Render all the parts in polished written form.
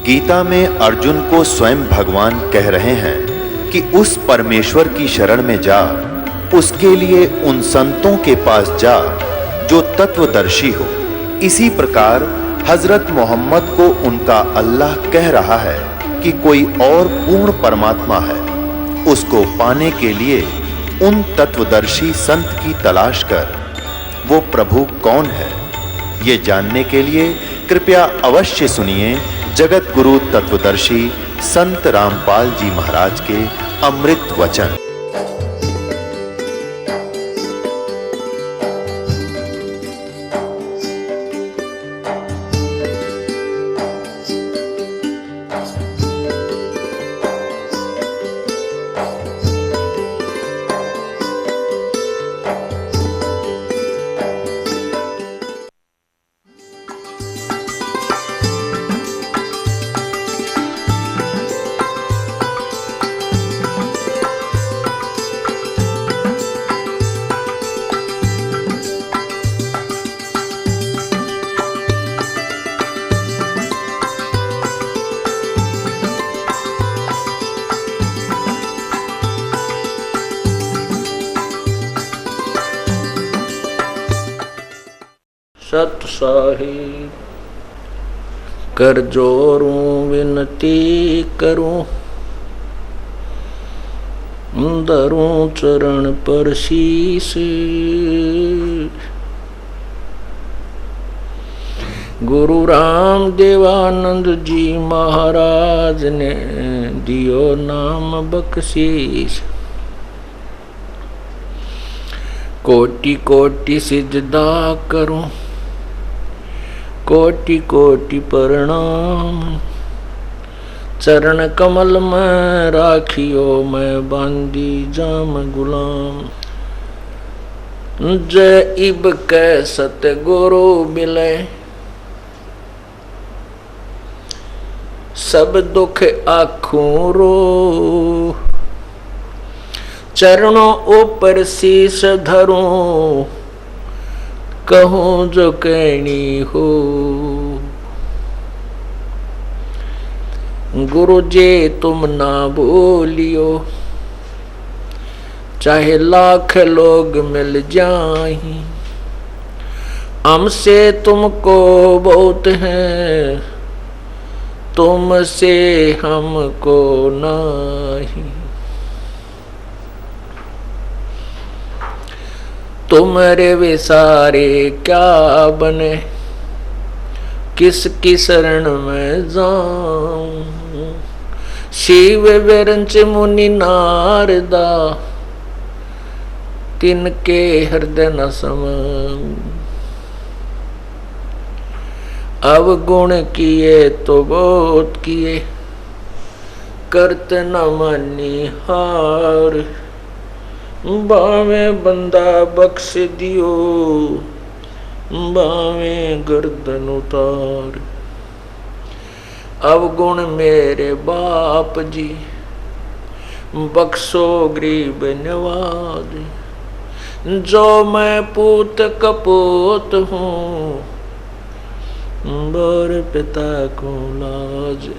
गीता में अर्जुन को स्वयं भगवान कह रहे हैं कि उस परमेश्वर की शरण में जा, उसके लिए उन संतों के पास जा जो तत्वदर्शी हो। इसी प्रकार हजरत मोहम्मद को उनका अल्लाह कह रहा है कि कोई और पूर्ण परमात्मा है, उसको पाने के लिए उन तत्वदर्शी संत की तलाश कर। वो प्रभु कौन है, ये जानने के लिए कृपया अवश्य सुनिए जगत गुरु तत्वदर्शी संत रामपाल जी महाराज के अमृत वचन। सत साहिब कर जोरूं विनती करूं, धरूं चरण पर शीस। गुरु राम देवानंद जी महाराज ने दियो नाम बख्शीश। कोटि कोटि सिजदा करूं, कोटि कोटि प्रणाम। चरण कमल में राखियो मैं बांधी जाम गुलाम। जय इब कै सतगुरु मिले, सब दुख आखूं रो। चरणों ऊपर शीश धरूं, कहूं जो कहनी हो। गुरु जी तुम ना बोलियो, चाहे लाख लोग मिल जाएं। हमसे तुमको बहुत है, तुमसे हमको नहीं। तुम्हारे विसारे क्या बने, किसकी शरण में जाऊं। शिव विरंच मुनि नारदा, तिनके हृदय न समाऊं। अवगुण किए तो बहुत किए, करत न मानी हार। बावे बंदा बख्श दियो, बावे गर्दन उतार। अवगुण मेरे बाप जी, बख्शो गरीब नवाज। जो मैं पूत कपूत हूँ, बर पिता को लाज।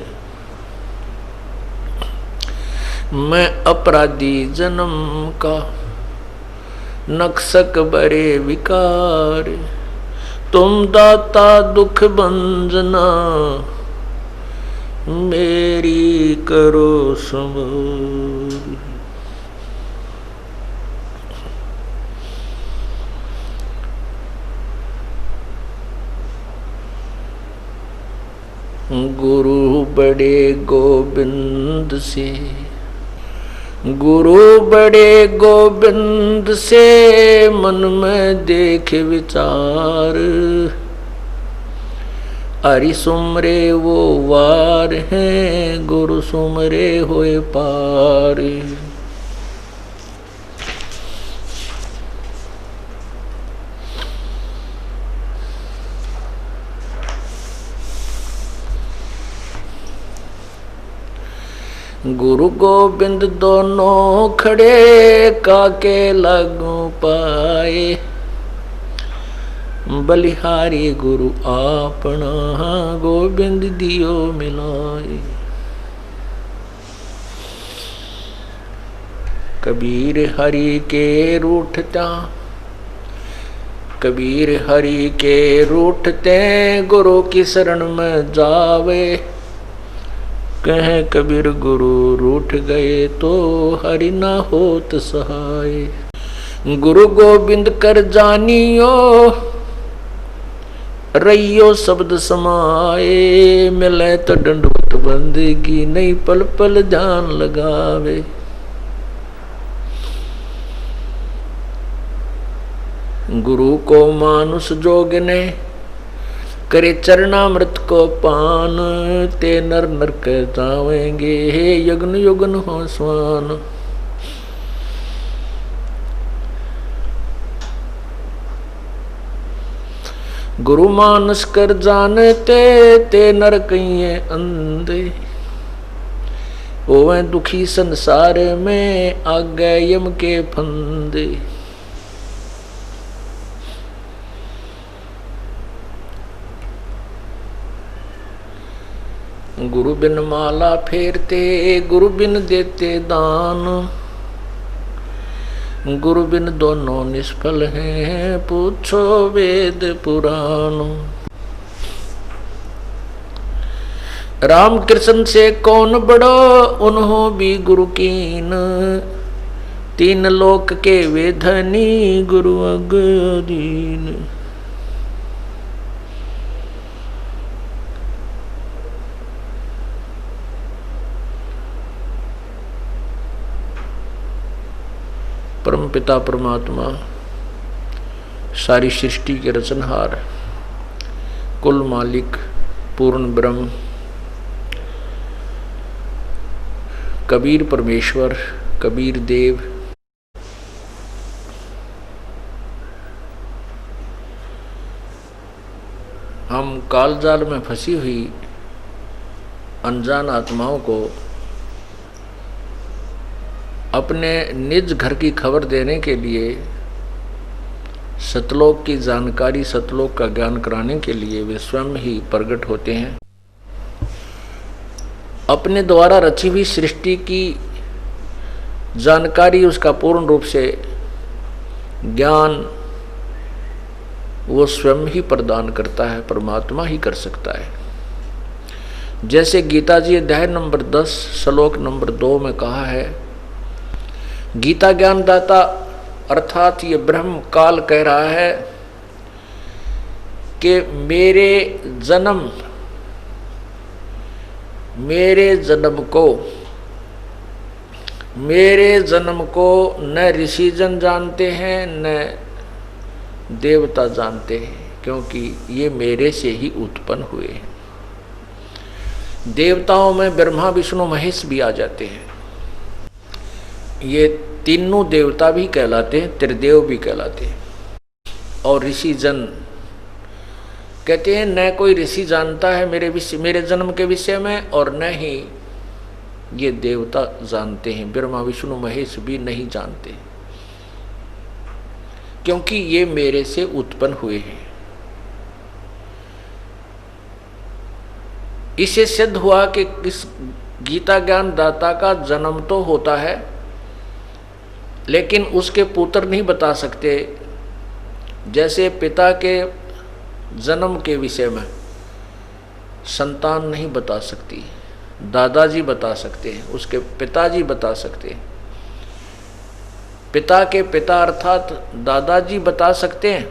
मैं अपराधी जन्म का, नक्सक बरे विकार। तुम दाता दुख भंजना, मेरी करो संभाल। गुरु बड़े गोविंद से, गुरु बड़े गोविंद से मन में देख विचार। हरि सुमरे वो वार हैं, गुरु सुमरे होए पार। गुरु गोविंद दोनों खड़े, काके लागू पाए। बलिहारी गुरु आपना, गोविंद दियो मिलाए। कबीर हरि के रूठता, कबीर हरि के रूठते, गुरु की शरण में जावे। कहे कबीर गुरु रूठ गए, तो हरि न होत सहाय। गुरु गोविंद कर जानियो, रहियो शब्द समाए। मिले तो दंडवत बंदगी, नहीं पल पल ध्यान लगावे। गुरु को मानुष जोग ने, करे चरणामृत को पान। ते नर नरक जावेंगे, यज्ञ युगन हो स्वान। गुरु मानस कर जानते, ते नर कहिए अंधे। होवे दुखी संसार में, आगे यम के फंदे। गुरु बिन माला फेरते, गुरु बिन देते दान। गुरु बिन दोनों निष्फल हैं, पूछो वेद पुराण। राम कृष्ण से कौन बड़ो, उन्हों भी गुरु कीन। तीन लोक के वे धनी, गुरु अगदीन। परम पिता परमात्मा, सारी सृष्टि के रचनहार, कुल मालिक, पूर्ण ब्रह्म, कबीर परमेश्वर, कबीर देव, हम कालजाल में फंसी हुई अनजान आत्माओं को अपने निज घर की खबर देने के लिए, सतलोक की जानकारी, सतलोक का ज्ञान कराने के लिए वे स्वयं ही प्रकट होते हैं। अपने द्वारा रची हुई सृष्टि की जानकारी, उसका पूर्ण रूप से ज्ञान वो स्वयं ही प्रदान करता है, परमात्मा ही कर सकता है। जैसे गीता जी अध्याय नंबर 10 श्लोक नंबर 2 में कहा है, गीता ज्ञानदाता अर्थात ये ब्रह्म काल कह रहा है कि मेरे जन्म को न ऋषि जन जानते हैं, न देवता जानते हैं, क्योंकि ये मेरे से ही उत्पन्न हुए हैं। देवताओं में ब्रह्मा विष्णु महेश भी आ जाते हैं। ये तीनों देवता भी कहलाते हैं, त्रिदेव भी कहलाते हैं। और ऋषि जन कहते हैं न कोई ऋषि जानता है मेरे जन्म के विषय में, और न ही ये देवता जानते हैं, ब्रह्मा विष्णु महेश भी नहीं जानते, क्योंकि ये मेरे से उत्पन्न हुए हैं। इससे सिद्ध हुआ कि इस गीता ज्ञान दाता का जन्म तो होता है, लेकिन उसके पुत्र नहीं बता सकते। जैसे पिता के जन्म के विषय में संतान नहीं बता सकती, दादाजी बता सकते हैं, उसके पिताजी बता सकते हैं। पिता के पिता अर्थात दादाजी बता सकते हैं,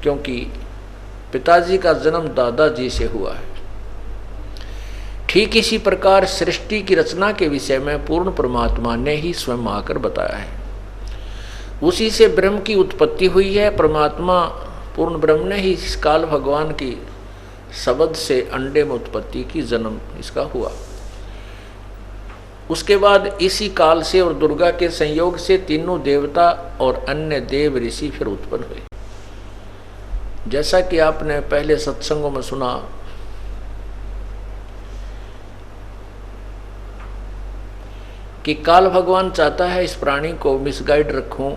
क्योंकि पिताजी का जन्म दादाजी से हुआ है। ठीक इसी प्रकार सृष्टि की रचना के विषय में पूर्ण परमात्मा ने ही स्वयं आकर बताया है। उसी से ब्रह्म की उत्पत्ति हुई है। परमात्मा पूर्ण ब्रह्म ने ही इस काल भगवान की शब्द से अंडे में उत्पत्ति की, जन्म इसका हुआ। उसके बाद इसी काल से और दुर्गा के संयोग से तीनों देवता और अन्य देव ऋषि फिर उत्पन्न हुए। जैसा कि आपने पहले सत्संगों में सुना कि काल भगवान चाहता है इस प्राणी को मिसगाइड रखूं,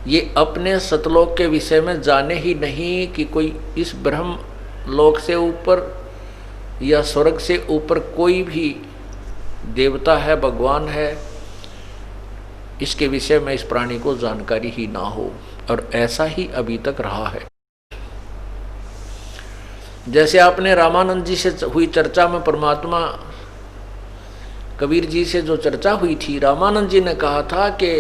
ये अपने सतलोक के विषय में जाने ही नहीं कि कोई इस ब्रह्म लोक से ऊपर या स्वर्ग से ऊपर कोई भी देवता है, भगवान है, इसके विषय में इस प्राणी को जानकारी ही ना हो। और ऐसा ही अभी तक रहा है। जैसे आपने रामानंद जी से हुई चर्चा में परमात्मा कबीर जी से जो चर्चा हुई थी, रामानंद जी ने कहा था कि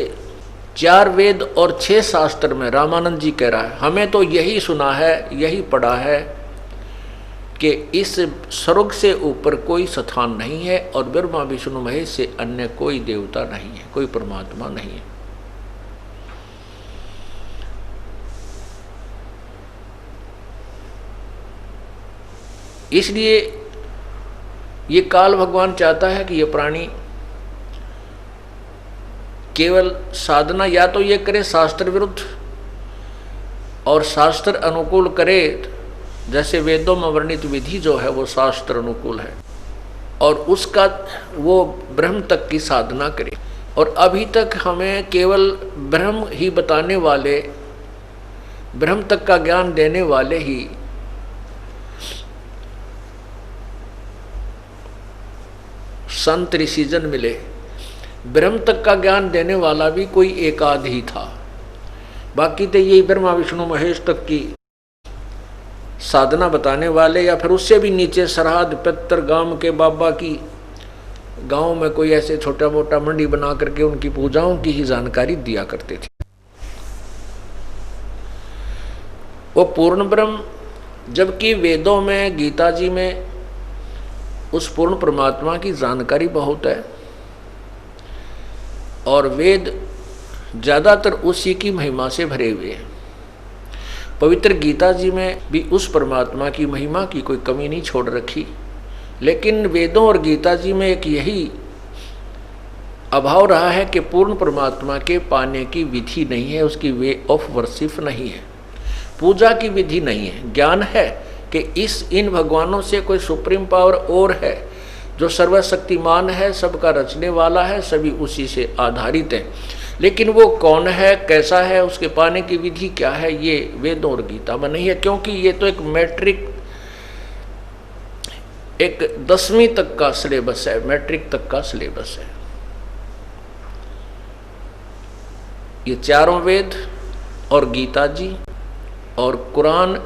4 वेद और 6 शास्त्र में, रामानंद जी कह रहा है, हमें तो यही सुना है, यही पढ़ा है कि इस स्वर्ग से ऊपर कोई स्थान नहीं है और ब्रह्मा विष्णु महेश से अन्य कोई देवता नहीं है, कोई परमात्मा नहीं है। इसलिए ये काल भगवान चाहता है कि ये प्राणी केवल साधना या तो ये करे शास्त्र विरुद्ध और शास्त्र अनुकूल करे, जैसे वेदों में वर्णित विधि जो है वो शास्त्र अनुकूल है, और उसका वो ब्रह्म तक की साधना करे। और अभी तक हमें केवल ब्रह्म ही बताने वाले, ब्रह्म तक का ज्ञान देने वाले ही संत ऋषिजन मिले। ब्रह्म तक का ज्ञान देने वाला भी कोई एक आध ही था, बाकी तो यही ब्रह्मा विष्णु महेश तक की साधना बताने वाले, या फिर उससे भी नीचे सरहद पितर गांव के बाबा की, गांव में कोई ऐसे छोटा मोटा मंडी बना करके उनकी पूजाओं की ही जानकारी दिया करते थे। वो पूर्ण ब्रह्म, जबकि वेदों में, गीता जी में उस पूर्ण परमात्मा की जानकारी बहुत है, और वेद ज़्यादातर उसी की महिमा से भरे हुए हैं। पवित्र गीता जी में भी उस परमात्मा की महिमा की कोई कमी नहीं छोड़ रखी, लेकिन वेदों और गीता जी में एक यही अभाव रहा है कि पूर्ण परमात्मा के पाने की विधि नहीं है, उसकी वे ऑफ वर्शिप नहीं है, पूजा की विधि नहीं है। ज्ञान है कि इन भगवानों से कोई सुप्रीम पावर और है जो सर्वशक्तिमान है, सबका रचने वाला है, सभी उसी से आधारित है, लेकिन वो कौन है, कैसा है, उसके पाने की विधि क्या है, ये वेदों और गीता में नहीं है, क्योंकि ये तो एक मैट्रिक, एक 10वीं तक का सिलेबस है, मैट्रिक तक का सिलेबस है। ये चारों वेद और गीता जी और कुरान,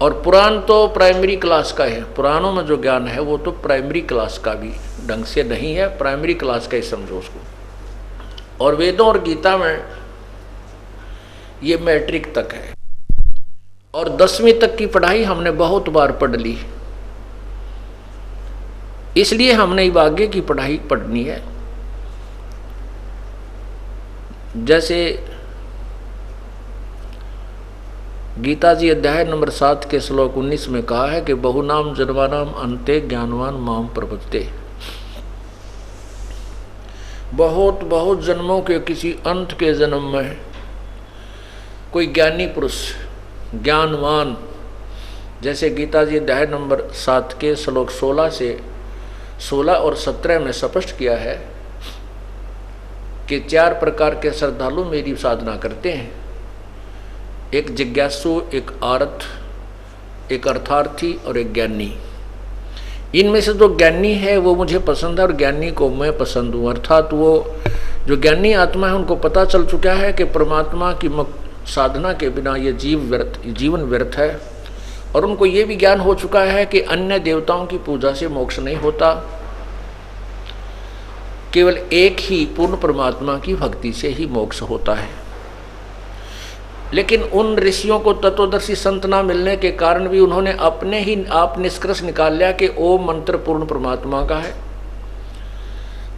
और पुराण तो प्राइमरी क्लास का है, पुराणों में जो ज्ञान है वो तो प्राइमरी क्लास का भी ढंग से नहीं है, प्राइमरी क्लास का ही समझो उसको। और वेदों और गीता में ये मैट्रिक तक है, और 10वीं तक की पढ़ाई हमने बहुत बार पढ़ ली, इसलिए हमने अब आगे की पढ़ाई पढ़नी है। जैसे गीता जी अध्याय नंबर 7 के श्लोक 19 में कहा है कि बहुनाम जन्मानाम अन्ते ज्ञानवान माम प्रपद्यते। बहुत बहुत जन्मों के किसी अंत के जन्म में कोई ज्ञानी पुरुष, ज्ञानवान, जैसे गीता जी अध्याय नंबर 7 के श्लोक 16 और 17 में स्पष्ट किया है कि 4 प्रकार के श्रद्धालु मेरी साधना करते हैं, एक जिज्ञासु, एक आरत, एक अर्थार्थी और एक ज्ञानी। इनमें से जो ज्ञानी है वो मुझे पसंद है और ज्ञानी को मैं पसंद हूँ। अर्थात वो जो ज्ञानी आत्मा है उनको पता चल चुका है कि परमात्मा की साधना के बिना ये जीवन व्यर्थ है, और उनको ये भी ज्ञान हो चुका है कि अन्य देवताओं की पूजा से मोक्ष नहीं होता, केवल एक ही पूर्ण परमात्मा की भक्ति से ही मोक्ष होता है। लेकिन उन ऋषियों को तत्वदर्शी संत ना मिलने के कारण भी उन्होंने अपने ही आप निष्कर्ष निकाल लिया कि ओम मंत्र पूर्ण परमात्मा का है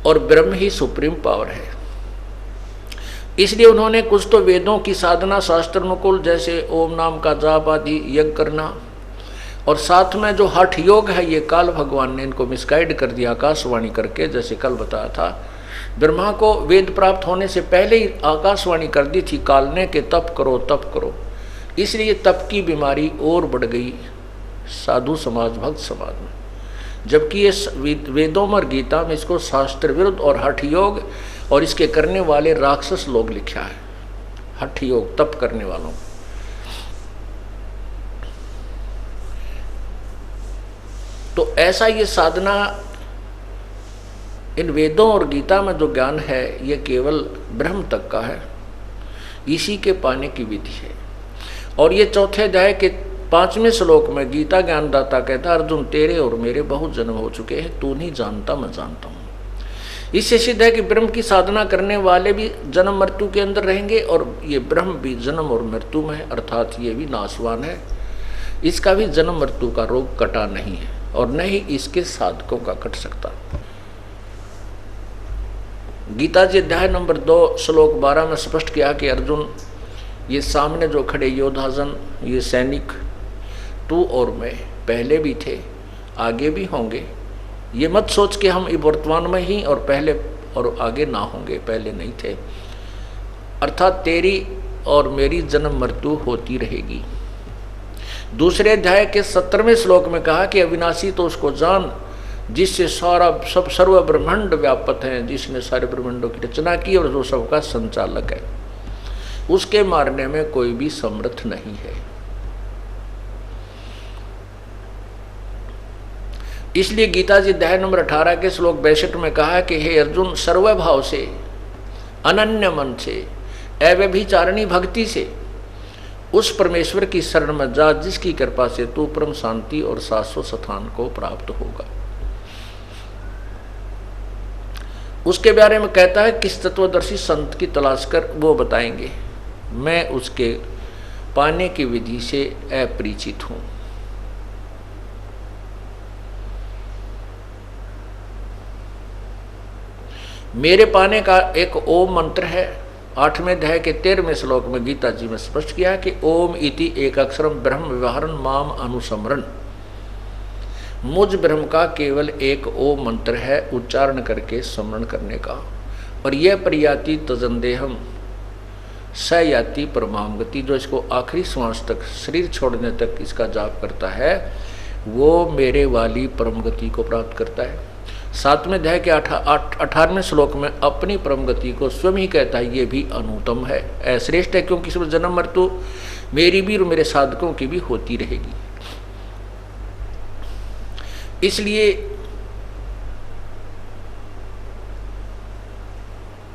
और ब्रह्म ही सुप्रीम पावर है। इसलिए उन्होंने कुछ तो वेदों की साधना शास्त्र अनुकूल, जैसे ओम नाम का जाप आदि यज्ञ करना, और साथ में जो हठ योग है ये काल भगवान ने इनको मिसगाइड कर दिया आकाशवाणी करके। जैसे कल बताया था, ब्रह्मा को वेद प्राप्त होने से पहले ही आकाशवाणी कर दी थी काल ने कि तप करो तप करो, इसलिए तप की बीमारी और बढ़ गई साधु समाज, भक्त समाज में। जबकि ये वेदों और गीता में इसको शास्त्र विरुद्ध और हठ योग और इसके करने वाले राक्षस लोग लिखा है, हठ योग तप करने वालों। तो ऐसा ये साधना, इन वेदों और गीता में जो ज्ञान है ये केवल ब्रह्म तक का है, इसी के पाने की विधि है। और ये चौथे अध्याय के 5वें श्लोक में गीता ज्ञानदाता कहता है, अर्जुन तेरे और मेरे बहुत जन्म हो चुके हैं, तू नहीं जानता मैं जानता हूँ। इससे सिद्ध है कि ब्रह्म की साधना करने वाले भी जन्म मृत्यु के अंदर रहेंगे और ये ब्रह्म भी जन्म और मृत्यु में है, अर्थात ये भी नाशवान है, इसका भी जन्म मृत्यु का रोग कटा नहीं है और न ही इसके साधकों का कट सकता। गीता जी अध्याय नंबर 2 श्लोक 12 में स्पष्ट किया कि अर्जुन, ये सामने जो खड़े योद्धाजन, ये सैनिक, तू और मैं पहले भी थे, आगे भी होंगे। ये मत सोच के हम वर्तमान में ही और पहले और आगे ना होंगे, पहले नहीं थे। अर्थात तेरी और मेरी जन्म मृत्यु होती रहेगी। दूसरे अध्याय के 17वें श्लोक में कहा कि अविनाशी तो उसको जान जिससे सारा सब सर्व ब्रह्मांड व्यापक है, जिसने सारे ब्रह्मांडों की रचना की और जो सबका संचालक है, उसके मारने में कोई भी समर्थ नहीं है। इसलिए गीता जी अध्याय नंबर 18 के श्लोक 62 में कहा कि हे अर्जुन, सर्वभाव से, अनन्य मन से, अव्यभिचारिणी भक्ति से उस परमेश्वर की शरण में जा जिसकी कृपा से तू परम शांति और शाश्वत स्थान को प्राप्त होगा। उसके बारे में कहता है, किस तत्वदर्शी संत की तलाश कर वो बताएंगे, मैं उसके पाने की विधि से अपरिचित हूं। मेरे पाने का एक ओम मंत्र है। 8वें अध्याय के 13वें श्लोक में गीता जी में स्पष्ट किया कि ओम इति एक अक्षरम ब्रह्म व्यवहारन माम अनुसमरण। मुझ ब्रह्म का केवल एक ओम मंत्र है, उच्चारण करके स्मरण करने का। और यह प्रयाति तजंदेहम स याति परमाम गति, जो इसको आखिरी श्वास तक, शरीर छोड़ने तक इसका जाप करता है, वो मेरे वाली परम गति को प्राप्त करता है। 7वें अध्याय के 18वें श्लोक में अपनी परम गति को स्वयं ही कहता है, ये भी अनुत्तम है, अश्रेष्ठ है, क्योंकि इसमें जन्म मृत्यु मेरी भी और मेरे साधकों की भी होती रहेगी। इसलिए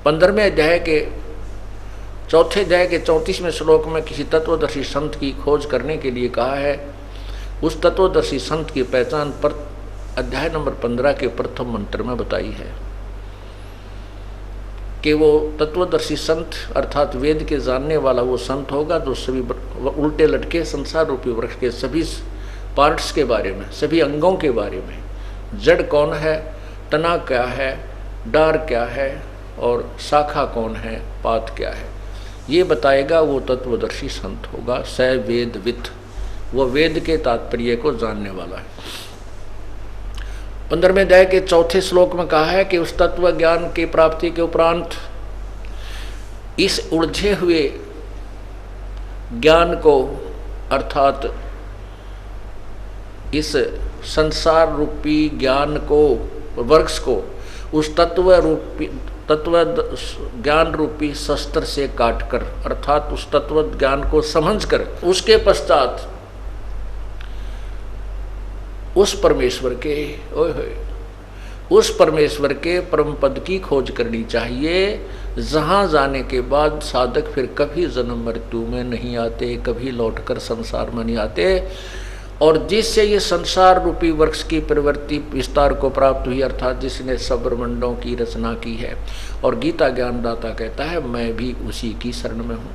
15वें अध्याय के 4थे अध्याय के 34वें श्लोक में किसी तत्वदर्शी संत की खोज करने के लिए कहा है। उस तत्वदर्शी संत की पहचान पर अध्याय नंबर 15 के प्रथम मंत्र में बताई है कि वो तत्वदर्शी संत अर्थात वेद के जानने वाला वो संत होगा जो सभी उल्टे लटके संसार रूपी वृक्ष के सभी पार्ट्स के बारे में, सभी अंगों के बारे में, जड़ कौन है, तना क्या है, डार क्या है और शाखा कौन है, पात क्या है, ये बताएगा। वो तत्वदर्शी संत होगा। स वेदवित्, वो वेद के तात्पर्य को जानने वाला है। 15वें अध्याय के 4थे श्लोक में कहा है कि उस तत्व ज्ञान की प्राप्ति के उपरांत इस उलझे हुए ज्ञान को अर्थात इस संसार रूपी ज्ञान को, वृक्ष को, उस तत्व ज्ञान रूपी शस्त्र से काटकर अर्थात उस तत्व ज्ञान को समझकर उसके पश्चात उस परमेश्वर के उस परमेश्वर के परम पद की खोज करनी चाहिए, जहाँ जाने के बाद साधक फिर कभी जन्म मृत्यु में नहीं आते, कभी लौटकर संसार में नहीं आते, और जिससे ये संसार रूपी वृक्ष की प्रवृत्ति विस्तार को प्राप्त हुई अर्थात जिसने सब ब्रह्मांडों की रचना की है। और गीता ज्ञानदाता कहता है मैं भी उसी की शरण में हूँ,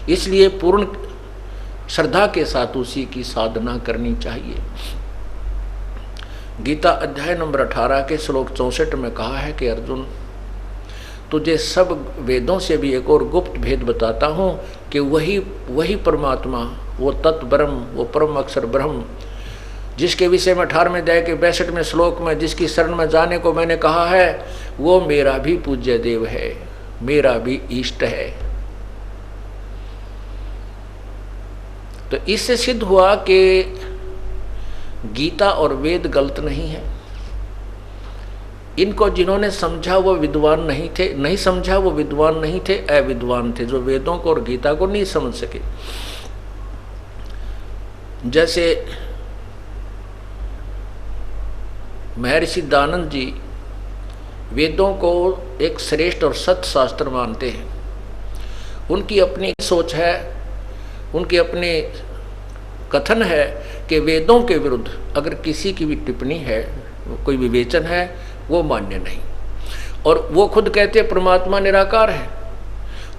इसलिए पूर्ण श्रद्धा के साथ उसी की साधना करनी चाहिए। गीता अध्याय नंबर 18 के श्लोक 64 में कहा है कि अर्जुन, तुझे सब वेदों से भी एक और गुप्त भेद बताता हूँ कि वही परमात्मा, वो तत्व ब्रह्म, वो परम अक्षर ब्रह्म, जिसके विषय में 18वें अध्याय के 62वें श्लोक में जिसकी शरण में जाने को मैंने कहा है, वो मेरा भी पूज्य देव है, मेरा भी इष्ट है। तो इससे सिद्ध हुआ कि गीता और वेद गलत नहीं है। इनको जिन्होंने समझा वो विद्वान नहीं थे, नहीं समझा वो विद्वान नहीं थे, अविद्वान थे, जो वेदों को और गीता को नहीं समझ सके। जैसे महर्षि दयानंद जी वेदों को एक श्रेष्ठ और सत्य शास्त्र मानते हैं। उनकी अपनी सोच है, उनकी अपनी कथन है कि वेदों के विरुद्ध अगर किसी की भी टिप्पणी है, कोई विवेचन है, वो मान्य नहीं। और वो खुद कहते हैं परमात्मा निराकार है,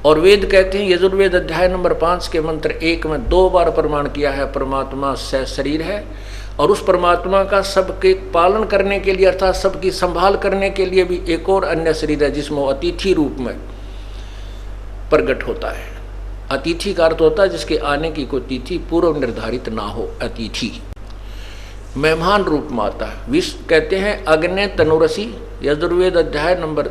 और वेद कहते हैं, यजुर्वेद अध्याय नंबर 5 के मंत्र 1 में 2 बार प्रमाण किया है परमात्मा शरीर है, और उस परमात्मा का सबके पालन करने के लिए अर्थात सबकी संभाल करने के लिए भी एक और अन्य शरीर है जिसमें वो अतिथि रूप में प्रकट होता है। अतिथि का अर्थ होता है जिसके आने की कोई तिथि पूर्व निर्धारित ना हो, अतिथि मेहमान रूप में आता है। विष्णु कहते हैं अग्ने तनुरसी, यजुर्वेद अध्याय नंबर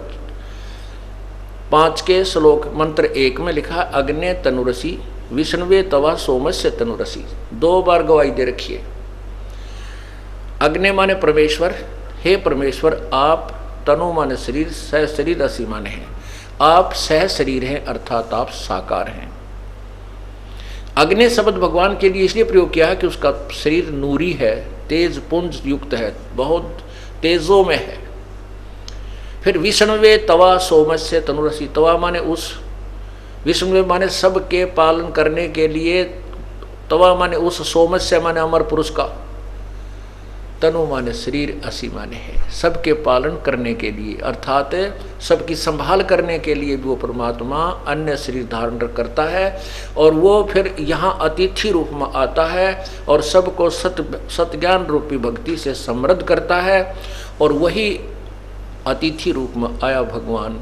5 के श्लोक मंत्र 1 में लिखा अग्ने तनुरसी विष्णुवे तवा सोमस्य तनुरसी, 2 बार गवाही दे रखिए। अग्नि माने परमेश्वर, हे परमेश्वर आप, तनु माने शरीर, सह शरीर असी माने हैं, आप सह शरीर हैं अर्थात आप साकार हैं। अग्नि शब्द भगवान के लिए इसलिए प्रयोग किया है कि उसका शरीर नूरी है, तेज पुंज युक्त है, बहुत तेजों में है। फिर विष्णुवे तवा सोमस्य तनुरसी, तवा माने उस, विष्णुवे माने सबके पालन करने के लिए, तवा माने उस, सोमस्य माने अमर पुरुष का, तनु माने शरीर, असी माने है सबके पालन करने के लिए अर्थात सबकी संभाल करने के लिए भी वो परमात्मा अन्य शरीर धारण करता है, और वो फिर यहाँ अतिथि रूप में आता है और सबको सत्य ज्ञान रूपी भक्ति से समृद्ध करता है। और वही अतिथि रूप में आया भगवान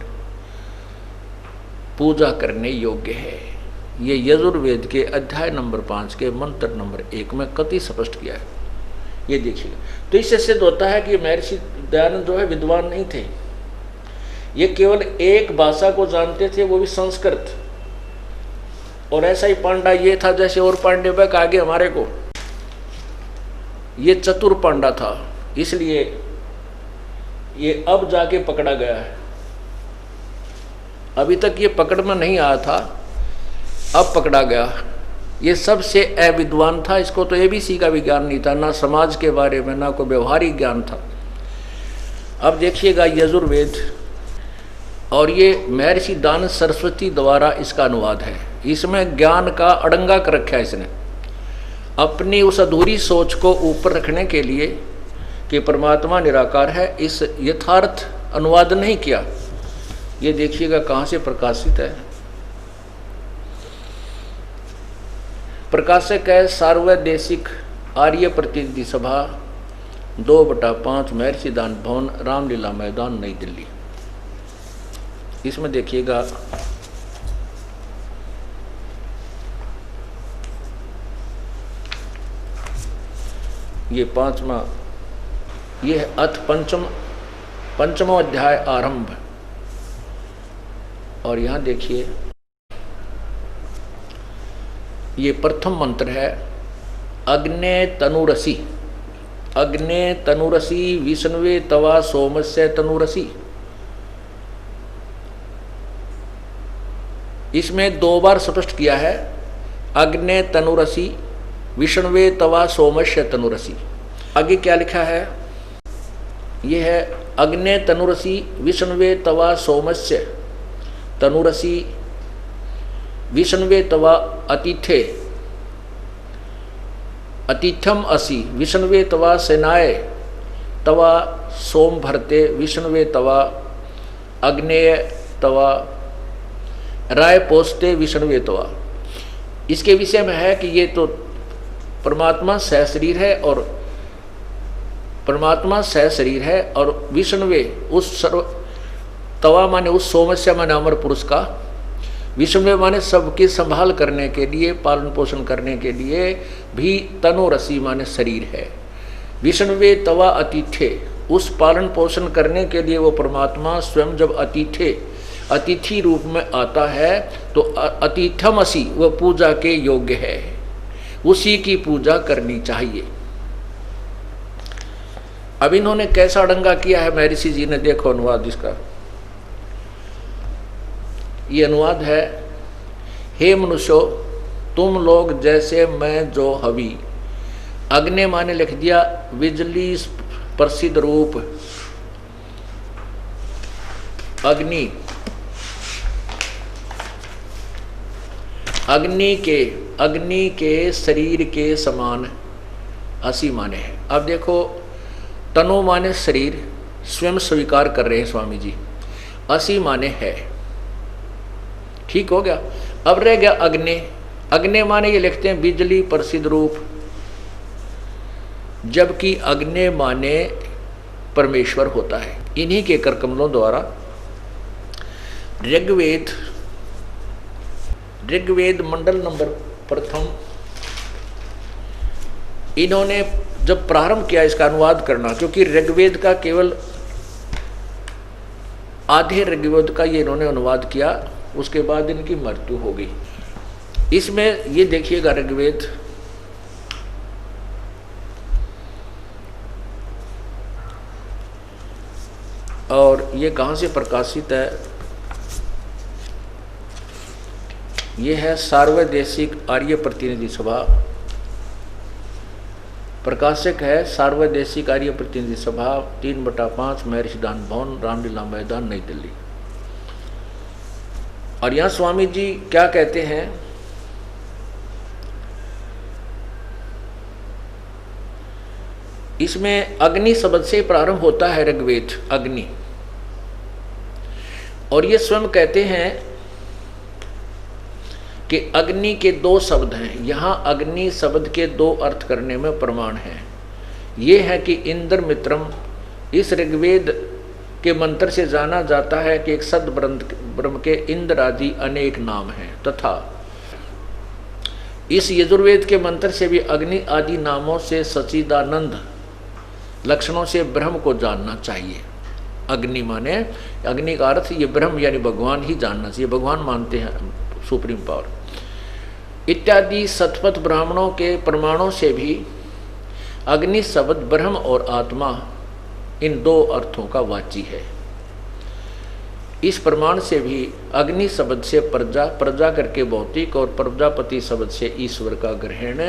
पूजा करने योग्य है। ये यजुर्वेद के अध्याय नंबर 5 के मंत्र नंबर 1 में कति स्पष्ट किया है। ये देखिएगा, तो इससे सिद्ध होता है कि महर्षि दयानंद जो है विद्वान नहीं थे, ये केवल एक भाषा को जानते थे, वो भी संस्कृत। और ऐसा ही पांडा ये था जैसे और पांडे बैक आगे हमारे को, ये चतुर पांडा था, इसलिए ये अब जाके पकड़ा गया है। अभी तक ये पकड़ में नहीं आया था, अब पकड़ा गया। ये सबसे अविद्वान था, इसको तो एबीसी का भी ज्ञान नहीं था, ना समाज के बारे में, ना कोई व्यवहारिक ज्ञान था। अब देखिएगा यजुर्वेद, और ये महर्षि दयानंद सरस्वती द्वारा इसका अनुवाद है। इसमें ज्ञान का अड़ंगा कर रखा है इसने, अपनी उस अधूरी सोच को ऊपर रखने के लिए कि परमात्मा निराकार है, इस यथार्थ अनुवाद नहीं किया। ये देखिएगा कहाँ से प्रकाशित है। प्रकाशक है सार्वदेशिक आर्य प्रतिनिधि सभा 2/5 महर्षि दयानंद भवन, रामलीला मैदान, नई दिल्ली। इसमें देखिएगा ये 5वां, ये है अथ पंचमो अध्याय आरंभ। और यहाँ देखिए ये प्रथम मंत्र है अग्ने तनुरसी, अग्ने तनुरसी विष्णुवे तवा सोमस्य तनुरसी। इसमें 2 बार स्पष्ट किया है अग्ने तनुरसी विष्णुवे तवा सोमस्य तनुरसी। आगे क्या लिखा है, ये है अग्ने तनुरसी विष्णुवे तवा सोमस्य तनुरसी विष्णुवे तवा अतिथे अतिथ्यम असि विष्णुवे तवा सेनाए तवा सोम भरते विष्णुवे तवा अग्नेय तवा राय पोस्ते विष्णुवे तवा। इसके विषय में है कि ये तो परमात्मा सह शरीर है, और परमात्मा सह शरीर है, और विष्णुवे उस सर्व, तवा माने उस सोमस्य माने अमर पुरुष का, विष्णुवे माने सबकी संभाल करने के लिए, पालन पोषण करने के लिए भी, तनुरसी माने शरीर है। विष्णुवे तवा अतिथे, उस पालन पोषण करने के लिए वो परमात्मा स्वयं जब अतिथि रूप में आता है तो अतिथमसी, वह पूजा के योग्य है, उसी की पूजा करनी चाहिए। अब इन्होंने कैसा डंगा किया है महर्षि जी ने, देखो अनुवाद इसका। ये अनुवाद है, हे मनुष्यो तुम लोग जैसे मैं जो हवि। अग्नि माने लिख दिया बिजली प्रसिद्ध रूप, अग्नि, अग्नि के शरीर के समान असी माने है। अब देखो तनु माने शरीर, स्वयं स्वीकार कर रहे हैं स्वामी जी, असी माने है, ठीक हो गया। अब रह गया अग्नि। अग्नि माने ये लिखते हैं बिजली प्रसिद्ध रूप, जबकि अग्नि माने परमेश्वर होता है। इन्हीं के कर कमलों द्वारा ऋग्वेद मंडल नंबर प्रथम इन्होंने जब प्रारंभ किया इसका अनुवाद करना, क्योंकि ऋग्वेद का केवल आधे ऋग्वेद का ये इन्होंने अनुवाद किया, उसके बाद इनकी मृत्यु हो गई। इसमें ये देखिएगा ऋग्वेद और ये कहाँ से प्रकाशित है, ये है सार्वदेशिक आर्य प्रतिनिधि सभा, प्रकाशक है सार्वदेशिक आर्य प्रतिनिधि सभा 3/5 महर्षि दान भवन, रामलीला मैदान, नई दिल्ली। और यहाँ स्वामी जी क्या कहते हैं, इसमें अग्नि शब्द से प्रारंभ होता है ऋग्वेद, अग्नि। और ये स्वयं कहते हैं कि अग्नि के दो शब्द हैं। यहाँ अग्नि शब्द के दो अर्थ करने में प्रमाण है। ये है कि इंद्र मित्रम, इस ऋग्वेद के मंत्र से जाना जाता है कि एक सद ब्रह्म के इंद्र आदि अनेक नाम हैं, तथा इस यजुर्वेद के मंत्र से भी अग्नि आदि नामों से सच्चिदानंद लक्षणों से ब्रह्म को जानना चाहिए। अग्नि माने, अग्नि का अर्थ ये ब्रह्म यानी भगवान ही जानना चाहिए, भगवान मानते हैं सुप्रीम पावर इत्यादि। शतपथ ब्राह्मणों के प्रमाणों से भी अग्नि शब्द ब्रह्म और आत्मा इन दो अर्थों का वाची है। इस प्रमाण से भी अग्नि शब्द से प्रजा, प्रजा करके भौतिक, और प्रजापति शब्द से ईश्वर का ग्रहण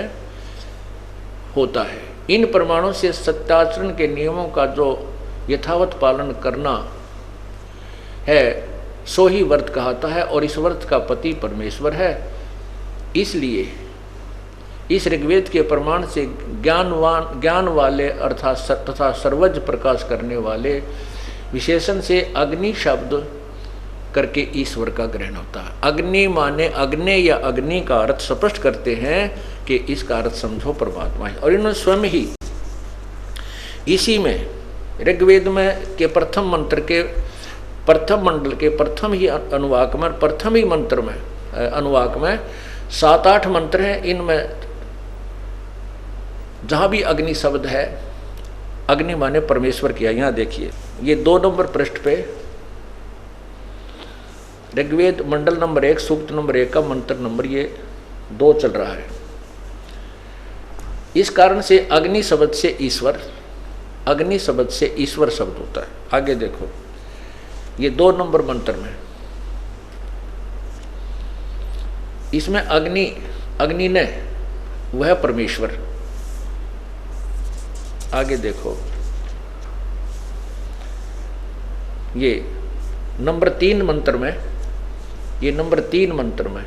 होता है। इन प्रमाणों से सत्याचरण के नियमों का जो यथावत पालन करना है सो ही व्रत कहता है, और इस व्रत का पति परमेश्वर है। इसलिए इस ऋग्वेद के प्रमाण से ज्ञान वाले अर्थात तथा सर्वज्ञ प्रकाश करने वाले विशेषण से अग्नि शब्द करके ईश्वर का ग्रहण होता है। अग्नि माने अग्नि या अग्नि का अर्थ स्पष्ट करते हैं कि इसका अर्थ समझो परमात्मा है। और इन्होंने स्वयं ही इसी में ऋग्वेद में के प्रथम मंत्र के प्रथम मंडल के प्रथम ही अनुवाक में, प्रथम ही मंत्र में अनुवाक में 7-8 मंत्र हैं। इनमें जहाँ भी अग्नि शब्द है, अग्नि माने परमेश्वर किया। यहाँ देखिए ये 2 नंबर पृष्ठ पे ऋग्वेद मंडल नंबर 1 सूक्त नंबर 1 का मंत्र नंबर ये 2 चल रहा है। इस कारण से अग्नि शब्द से ईश्वर, अग्नि शब्द से ईश्वर शब्द होता है। आगे देखो ये 2 नंबर मंत्र में इसमें अग्नि ने वह परमेश्वर। आगे देखो ये नंबर 3 मंत्र में, ये नंबर 3 मंत्र में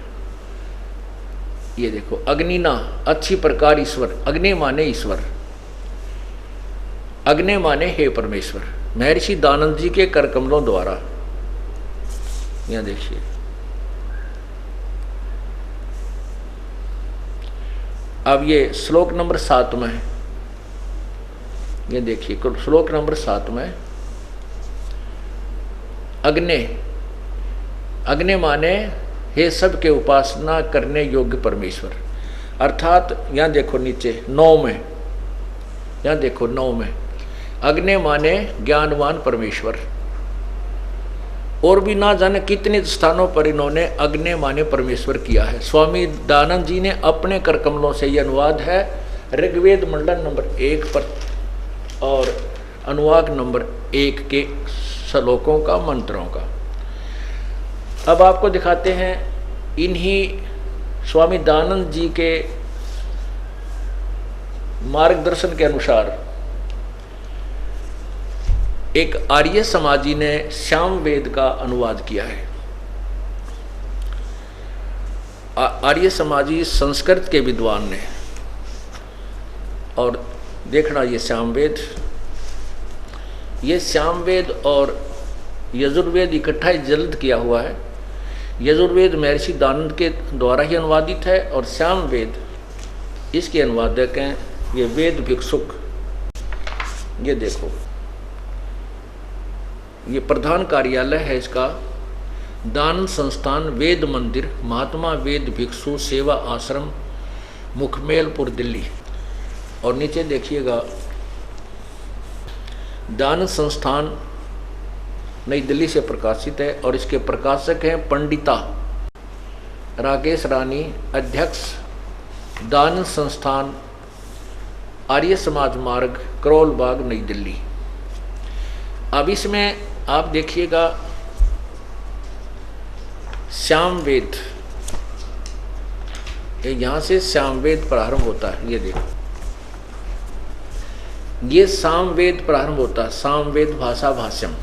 ये देखो अग्निना अच्छी प्रकार ईश्वर, अग्नि माने ईश्वर, अग्नि माने हे परमेश्वर। महर्षि दानंद जी के कर कमलों द्वारा यहां देखिए अब ये श्लोक नंबर 7 में, ये देखिए श्लोक नंबर 7 में अग्नि माने हे सब के उपासना करने योग्य परमेश्वर। अर्थात यहाँ देखो नीचे 9 में, यहाँ देखो 9 में अग्नि माने ज्ञानवान परमेश्वर। और भी ना जाने कितने स्थानों पर इन्होंने अग्नि माने परमेश्वर किया है। स्वामी दानंद जी ने अपने कर कमलों से यह अनुवाद है ऋग्वेद मंडल नंबर 1 पर और अनुवाक नंबर 1 के श्लोकों का, मंत्रों का। अब आपको दिखाते हैं इन्हीं स्वामी दयानंद जी के मार्गदर्शन के अनुसार एक आर्य समाजी ने श्याम वेद का अनुवाद किया है। आर्य समाजी संस्कृत के विद्वान ने, और देखना ये श्याम वेद और यजुर्वेद इकट्ठा जल्द किया हुआ है। यजुर्वेद महर्षि दयानंद के द्वारा ही अनुवादित है और श्याम वेद इसके अनुवादक हैं ये वेद भिक्षुक। ये देखो, ये प्रधान कार्यालय है इसका, दान संस्थान वेद मंदिर, महात्मा वेद भिक्षु सेवा आश्रम, मुखमेलपुर, दिल्ली। और नीचे देखिएगा, दान संस्थान नई दिल्ली से प्रकाशित है और इसके प्रकाशक हैं पंडिता राकेश रानी, अध्यक्ष दान संस्थान, आर्य समाज मार्ग, करोल बाग, नई दिल्ली। अब इसमें आप देखिएगा श्याम वेद, यहां से श्याम वेद प्रारंभ होता है। ये देखो, ये साम वेद प्रारंभ होता है, साम वेद भाषा भाष्यम।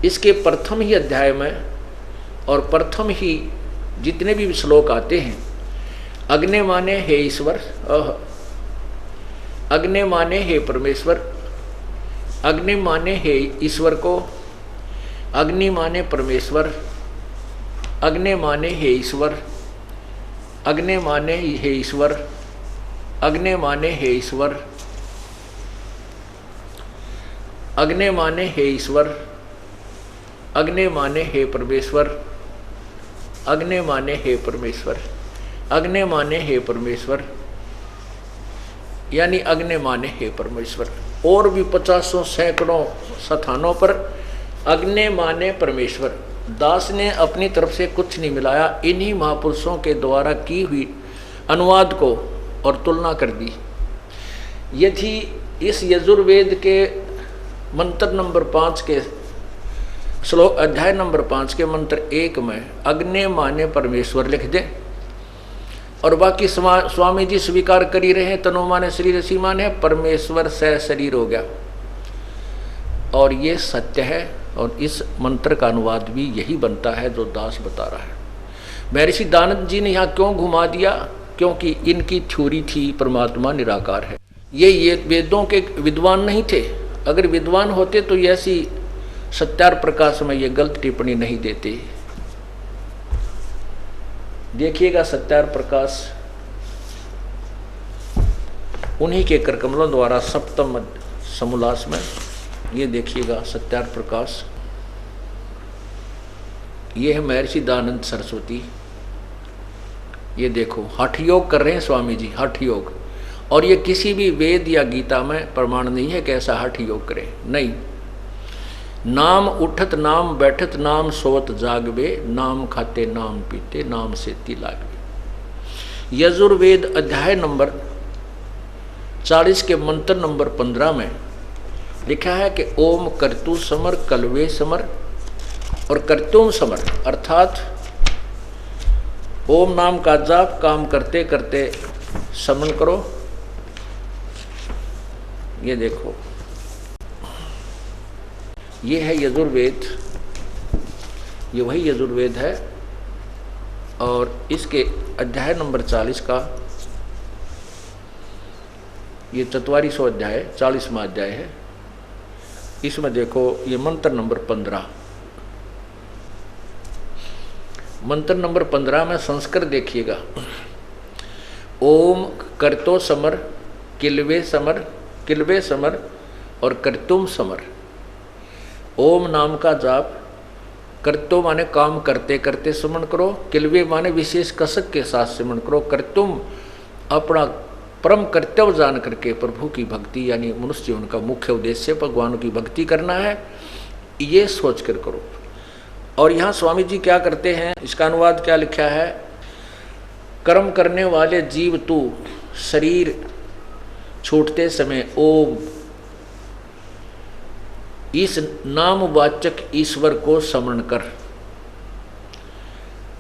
इसके प्रथम ही अध्याय में और प्रथम ही जितने भी श्लोक आते हैं, अग्नि माने हे ईश्वर, अग्नि माने हे परमेश्वर, अग्नि माने हे ईश्वर को, अग्नि माने परमेश्वर, अग्नि माने हे ईश्वर, अग्नि माने हे ईश्वर, अग्नि माने हे ईश्वर, अग्नि माने हे ईश्वर, अग्नि माने हे परमेश्वर, अग्नि माने हे परमेश्वर, अग्नि माने हे परमेश्वर, यानी अग्नि माने हे परमेश्वर। और भी 50 सैकड़ों स्थानों पर अग्नि माने परमेश्वर। दास ने अपनी तरफ से कुछ नहीं मिलाया, इन्हीं महापुरुषों के द्वारा की हुई अनुवाद को और तुलना कर दी। यदि इस यजुर्वेद के मंत्र नंबर 5 के श्लोक अध्याय नंबर 5 के मंत्र 1 में अग्नि माने परमेश्वर लिख दें और बाकी स्वामी जी स्वीकार कर ही रहे, तनो माने शरीर, सी माने परमेश्वर से शरीर हो गया, और ये सत्य है। और इस मंत्र का अनुवाद भी यही बनता है जो दास बता रहा है। महर्षि दयानंद जी ने यहाँ क्यों घुमा दिया? क्योंकि इनकी थ्योरी थी परमात्मा निराकार है। ये वेदों के विद्वान नहीं थे। अगर विद्वान होते तो ऐसी सत्यार प्रकाश में ये गलत टिप्पणी नहीं देते। देखिएगा सत्यार प्रकाश उन्हीं के करकमलों द्वारा सप्तम समोल्लास में, ये देखिएगा सत्यार प्रकाश, ये है महर्षि दयानंद सरस्वती। ये देखो हठ योग कर रहे हैं स्वामी जी, हठ योग। और ये किसी भी वेद या गीता में प्रमाण नहीं है कि ऐसा हठ योग करें, नहीं। नाम उठत नाम बैठत नाम सोवत जागवे, नाम खाते नाम पीते नाम सेती लागवे। यजुर्वेद अध्याय नंबर 40 के मंत्र नंबर 15 में लिखा है कि ओम कर्तु समर कलवे समर और कर्तुम समर, अर्थात ओम नाम का जाप काम करते करते समन करो। ये देखो, ये है यजुर्वेद, ये वही यजुर्वेद है और इसके अध्याय नंबर 40 का ये 44वां अध्याय 40वां अध्याय है। इसमें देखो ये मंत्र नंबर 15, मंत्र नंबर 15 में संस्कृत देखिएगा। ओम कर्तो समर किलवे समर और कर्तुम समर। ओम नाम का जाप, कर्तो माने काम करते करते स्मरण करो, किलवे माने विशेष कसक के साथ स्मरण करो, कर्तुम अपना परम कर्तव्य जान करके प्रभु की भक्ति, यानी मनुष्य जीवन का मुख्य उद्देश्य भगवान की भक्ति करना है, ये सोच कर करो। और यहाँ स्वामी जी क्या करते हैं, इसका अनुवाद क्या लिखा है? कर्म करने वाले जीव तू शरीर छूटते समय ओम इस नामवाचक ईश्वर को स्मरण कर।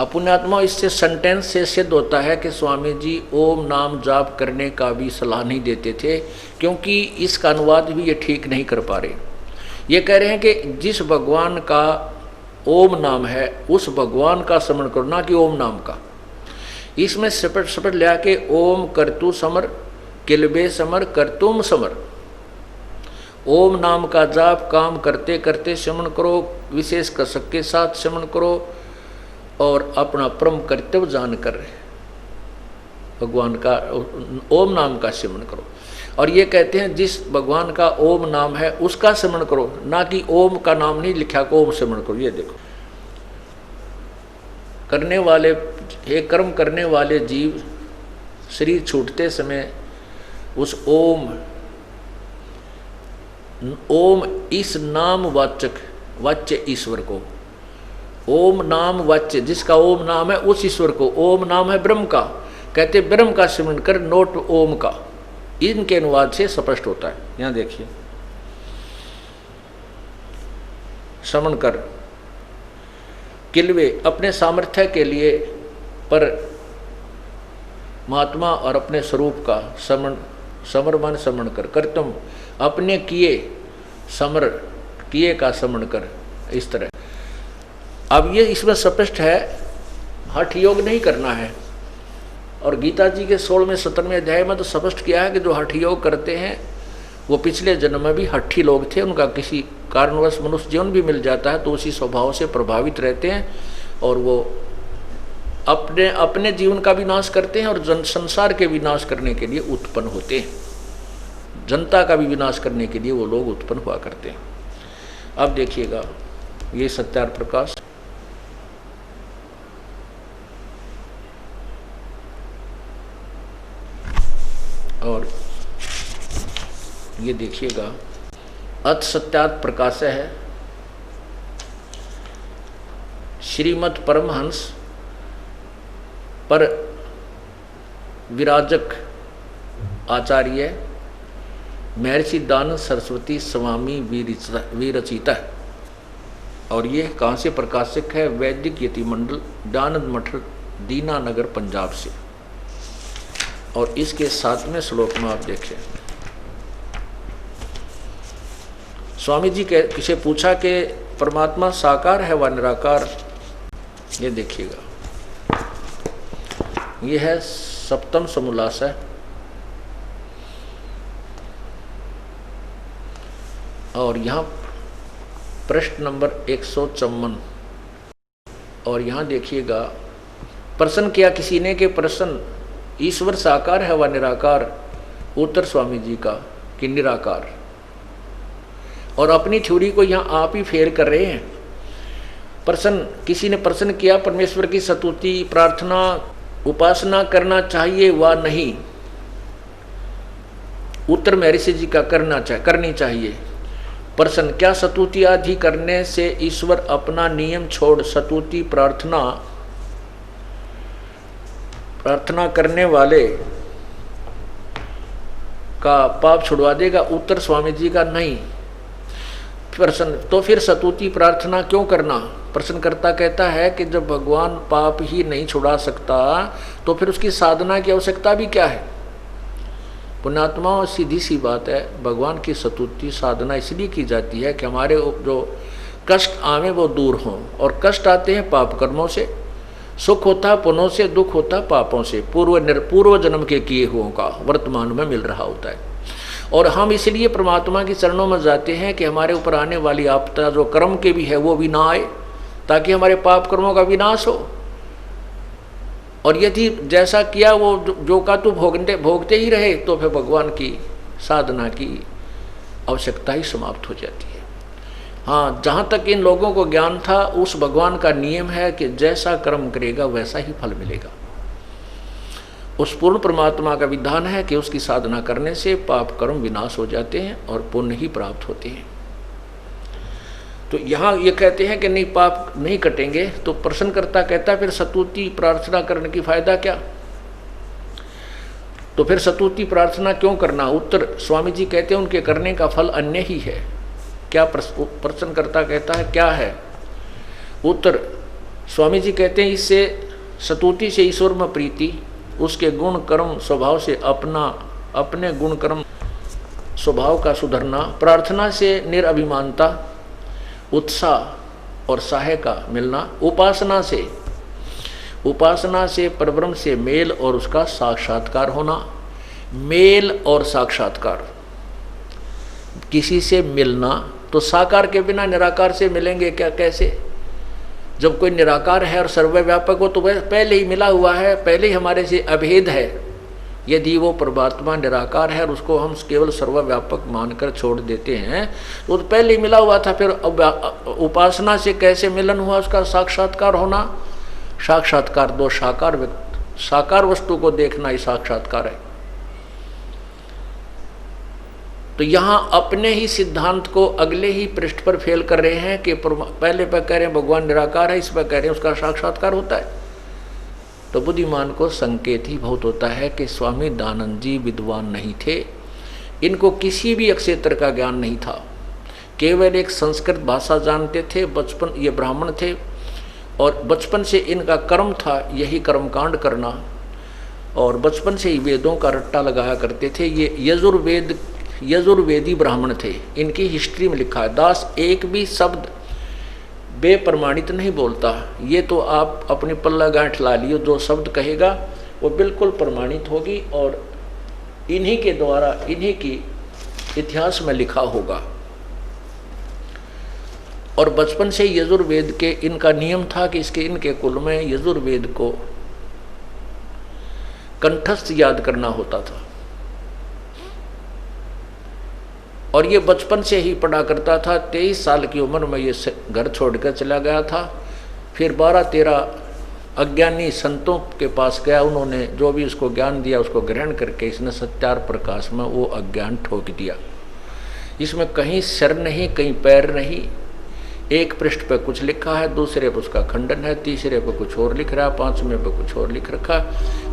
पुण्यात्मा, इससे सेंटेंस से सिद्ध होता है कि स्वामी जी ओम नाम जाप करने का भी सलाह नहीं देते थे, क्योंकि इसका अनुवाद भी ये ठीक नहीं कर पा रहे। ये कह रहे हैं कि जिस भगवान का ओम नाम है उस भगवान का स्मरण करो, ना कि ओम नाम का। इसमें सपट लिया के ओम करतु समर किलबे समर करतुम समर। ओम नाम का जाप काम करते करते स्मरण करो, विशेष कसक के साथ स्मरण करो और अपना परम कर्तव्य जानकर भगवान का ओम नाम का स्मरण करो। और ये कहते हैं जिस भगवान का ओम नाम है उसका स्मरण करो, ना कि ओम का नाम नहीं लिखा को ओम स्मरण करो। ये देखो, करने वाले हे कर्म करने वाले जीव शरीर छूटते समय उस ओम इस नाम वाच्य ईश्वर को, ओम नाम वाच्य जिसका ओम नाम है उस ईश्वर को, ओम नाम है ब्रह्म का, कहते ब्रह्म का स्मरण कर, नोट ओम का। इनके अनुवाद से स्पष्ट होता है। यहां देखिए, स्मरण कर किलवे अपने सामर्थ्य के लिए पर महात्मा और अपने स्वरूप का समर स्मरण कर, कर्तम अपने किए समर किए का स्मरण कर। इस तरह अब ये इसमें स्पष्ट है, हठ योग नहीं करना है। और गीता जी के 16वें 17वें अध्याय में तो स्पष्ट किया है कि जो हठ योग करते हैं वो पिछले जन्म में भी हठी लोग थे, उनका किसी कारणवश मनुष्य जीवन भी मिल जाता है तो उसी स्वभाव से प्रभावित रहते हैं और वो अपने जीवन का भी नाश करते हैं और संसार के विनाश करने के लिए उत्पन्न होते हैं, जनता का भी विनाश करने के लिए वो लोग उत्पन्न हुआ करते हैं। अब देखिएगा ये सत्यार्थ प्रकाश, और ये देखिएगा अथ सत्यार्थ प्रकाश है श्रीमद् परमहंस पर विराजक आचार्य महर्षि दानंद सरस्वती स्वामी विरचिता। और ये कहाँ से प्रकाशक है? वैदिक यति मंडल दानंद मठ दीनानगर पंजाब से। और इसके 7वें श्लोक में आप देखें, स्वामी जी किसे पूछा कि परमात्मा साकार है व निराकार? ये देखिएगा, ये है 7वां समोल्लास है। और यहाँ प्रश्न नंबर 154। और यहाँ देखिएगा, प्रश्न किया किसी ने कि प्रश्न ईश्वर साकार है व निराकार? उत्तर स्वामी जी का कि निराकार। और अपनी थ्योरी को यहाँ आप ही फेल कर रहे हैं। प्रश्न किसी ने प्रश्न किया परमेश्वर की स्तुति प्रार्थना उपासना करना चाहिए व नहीं? उत्तर महर्षि जी का करनी चाहिए। प्रश्न क्या स्तुति आदि करने से ईश्वर अपना नियम छोड़ स्तुति प्रार्थना करने वाले का पाप छुड़वा देगा? उत्तर स्वामी जी का नहीं। प्रश्न तो फिर स्तुति प्रार्थना क्यों करना? प्रश्नकर्ता कहता है कि जब भगवान पाप ही नहीं छुड़ा सकता तो फिर उसकी साधना की आवश्यकता भी क्या है? पुण्यात्मा, सीधी सी बात है, भगवान की स्तुति साधना इसलिए की जाती है कि हमारे जो कष्ट आवे वो दूर हों। और कष्ट आते हैं पाप कर्मों से, सुख होता पुण्यों से, दुख होता पापों से, पूर्व जन्म के किए हुओं का वर्तमान में मिल रहा होता है। और हम इसलिए परमात्मा की चरणों में जाते हैं कि हमारे ऊपर आने वाली आपदा जो कर्म के भी है वो भी ना आए, ताकि हमारे पाप कर्मों का विनाश हो। और यदि जैसा किया वो जो का तू भोगते ही रहे तो फिर भगवान की साधना की आवश्यकता ही समाप्त हो जाती है। हाँ, जहाँ तक इन लोगों को ज्ञान था, उस भगवान का नियम है कि जैसा कर्म करेगा वैसा ही फल मिलेगा। उस पूर्ण परमात्मा का विधान है कि उसकी साधना करने से पाप कर्म विनाश हो जाते हैं और पुण्य ही प्राप्त होते हैं। तो यहाँ ये कहते हैं कि नहीं, पाप नहीं कटेंगे। तो प्रश्नकर्ता कहता है फिर स्तुति प्रार्थना करने की फायदा क्या? तो फिर स्तुति प्रार्थना क्यों करना? उत्तर स्वामी जी कहते हैं उनके करने का फल अन्य ही है। क्या प्रश्नकर्ता कहता है क्या है? उत्तर स्वामी जी कहते हैं इससे स्तुति से ईश्वर में प्रीति, उसके गुण कर्म स्वभाव से अपने गुण कर्म स्वभाव का सुधरना, प्रार्थना से निरअभिमानता, उत्साह और सहाय का मिलना, उपासना से परब्रह्म से मेल और उसका साक्षात्कार होना। मेल और साक्षात्कार, किसी से मिलना तो साकार के बिना निराकार से मिलेंगे क्या? कैसे? जब कोई निराकार है और सर्वव्यापक हो तो वह पहले ही मिला हुआ है, पहले ही हमारे से अभेद है। यदि वो परमात्मा निराकार है और उसको हम केवल सर्वव्यापक मानकर छोड़ देते हैं तो पहले ही मिला हुआ था। फिर उपासना से कैसे मिलन हुआ? उसका साक्षात्कार होना। साक्षात्कार दो साकार वस्तु को देखना ही साक्षात्कार है। तो यहाँ अपने ही सिद्धांत को अगले ही पृष्ठ पर फेल कर रहे हैं कि पहले पर कह रहे हैं भगवान निराकार है, इस पर कह रहे हैं उसका साक्षात्कार होता है। तो बुद्धिमान को संकेत ही बहुत होता है कि स्वामी दयानंद जी विद्वान नहीं थे, इनको किसी भी क्षेत्र का ज्ञान नहीं था, केवल एक संस्कृत भाषा जानते थे। बचपन ये ब्राह्मण थे और बचपन से इनका कर्म था यही कर्मकांड करना, और बचपन से ही वेदों का रट्टा लगाया करते थे। ये यजुर्वेदी ब्राह्मण थे, इनकी हिस्ट्री में लिखा है। दास एक भी शब्द बेप्रमाणित नहीं बोलता। ये तो आप अपनी पल्ला गांठ ला लियो, जो शब्द कहेगा वो बिल्कुल प्रमाणित होगी और इन्हीं के द्वारा इन्हीं की इतिहास में लिखा होगा। और बचपन से यजुर्वेद के इनका नियम था कि इनके कुल में यजुर्वेद को कंठस्थ याद करना होता था। और ये बचपन से ही पढ़ा करता था। 23 साल की उम्र में ये घर छोड़कर चला गया था। फिर 12-13 अज्ञानी संतों के पास गया, उन्होंने जो भी उसको ज्ञान दिया उसको ग्रहण करके इसने सत्यार प्रकाश में वो अज्ञान ठोक दिया। इसमें कहीं सिर नहीं, कहीं पैर नहीं। एक पृष्ठ पे कुछ लिखा है, दूसरे पे उसका खंडन है, तीसरे पे कुछ और लिख रहा है, 5वें पे कुछ और लिख रखा है।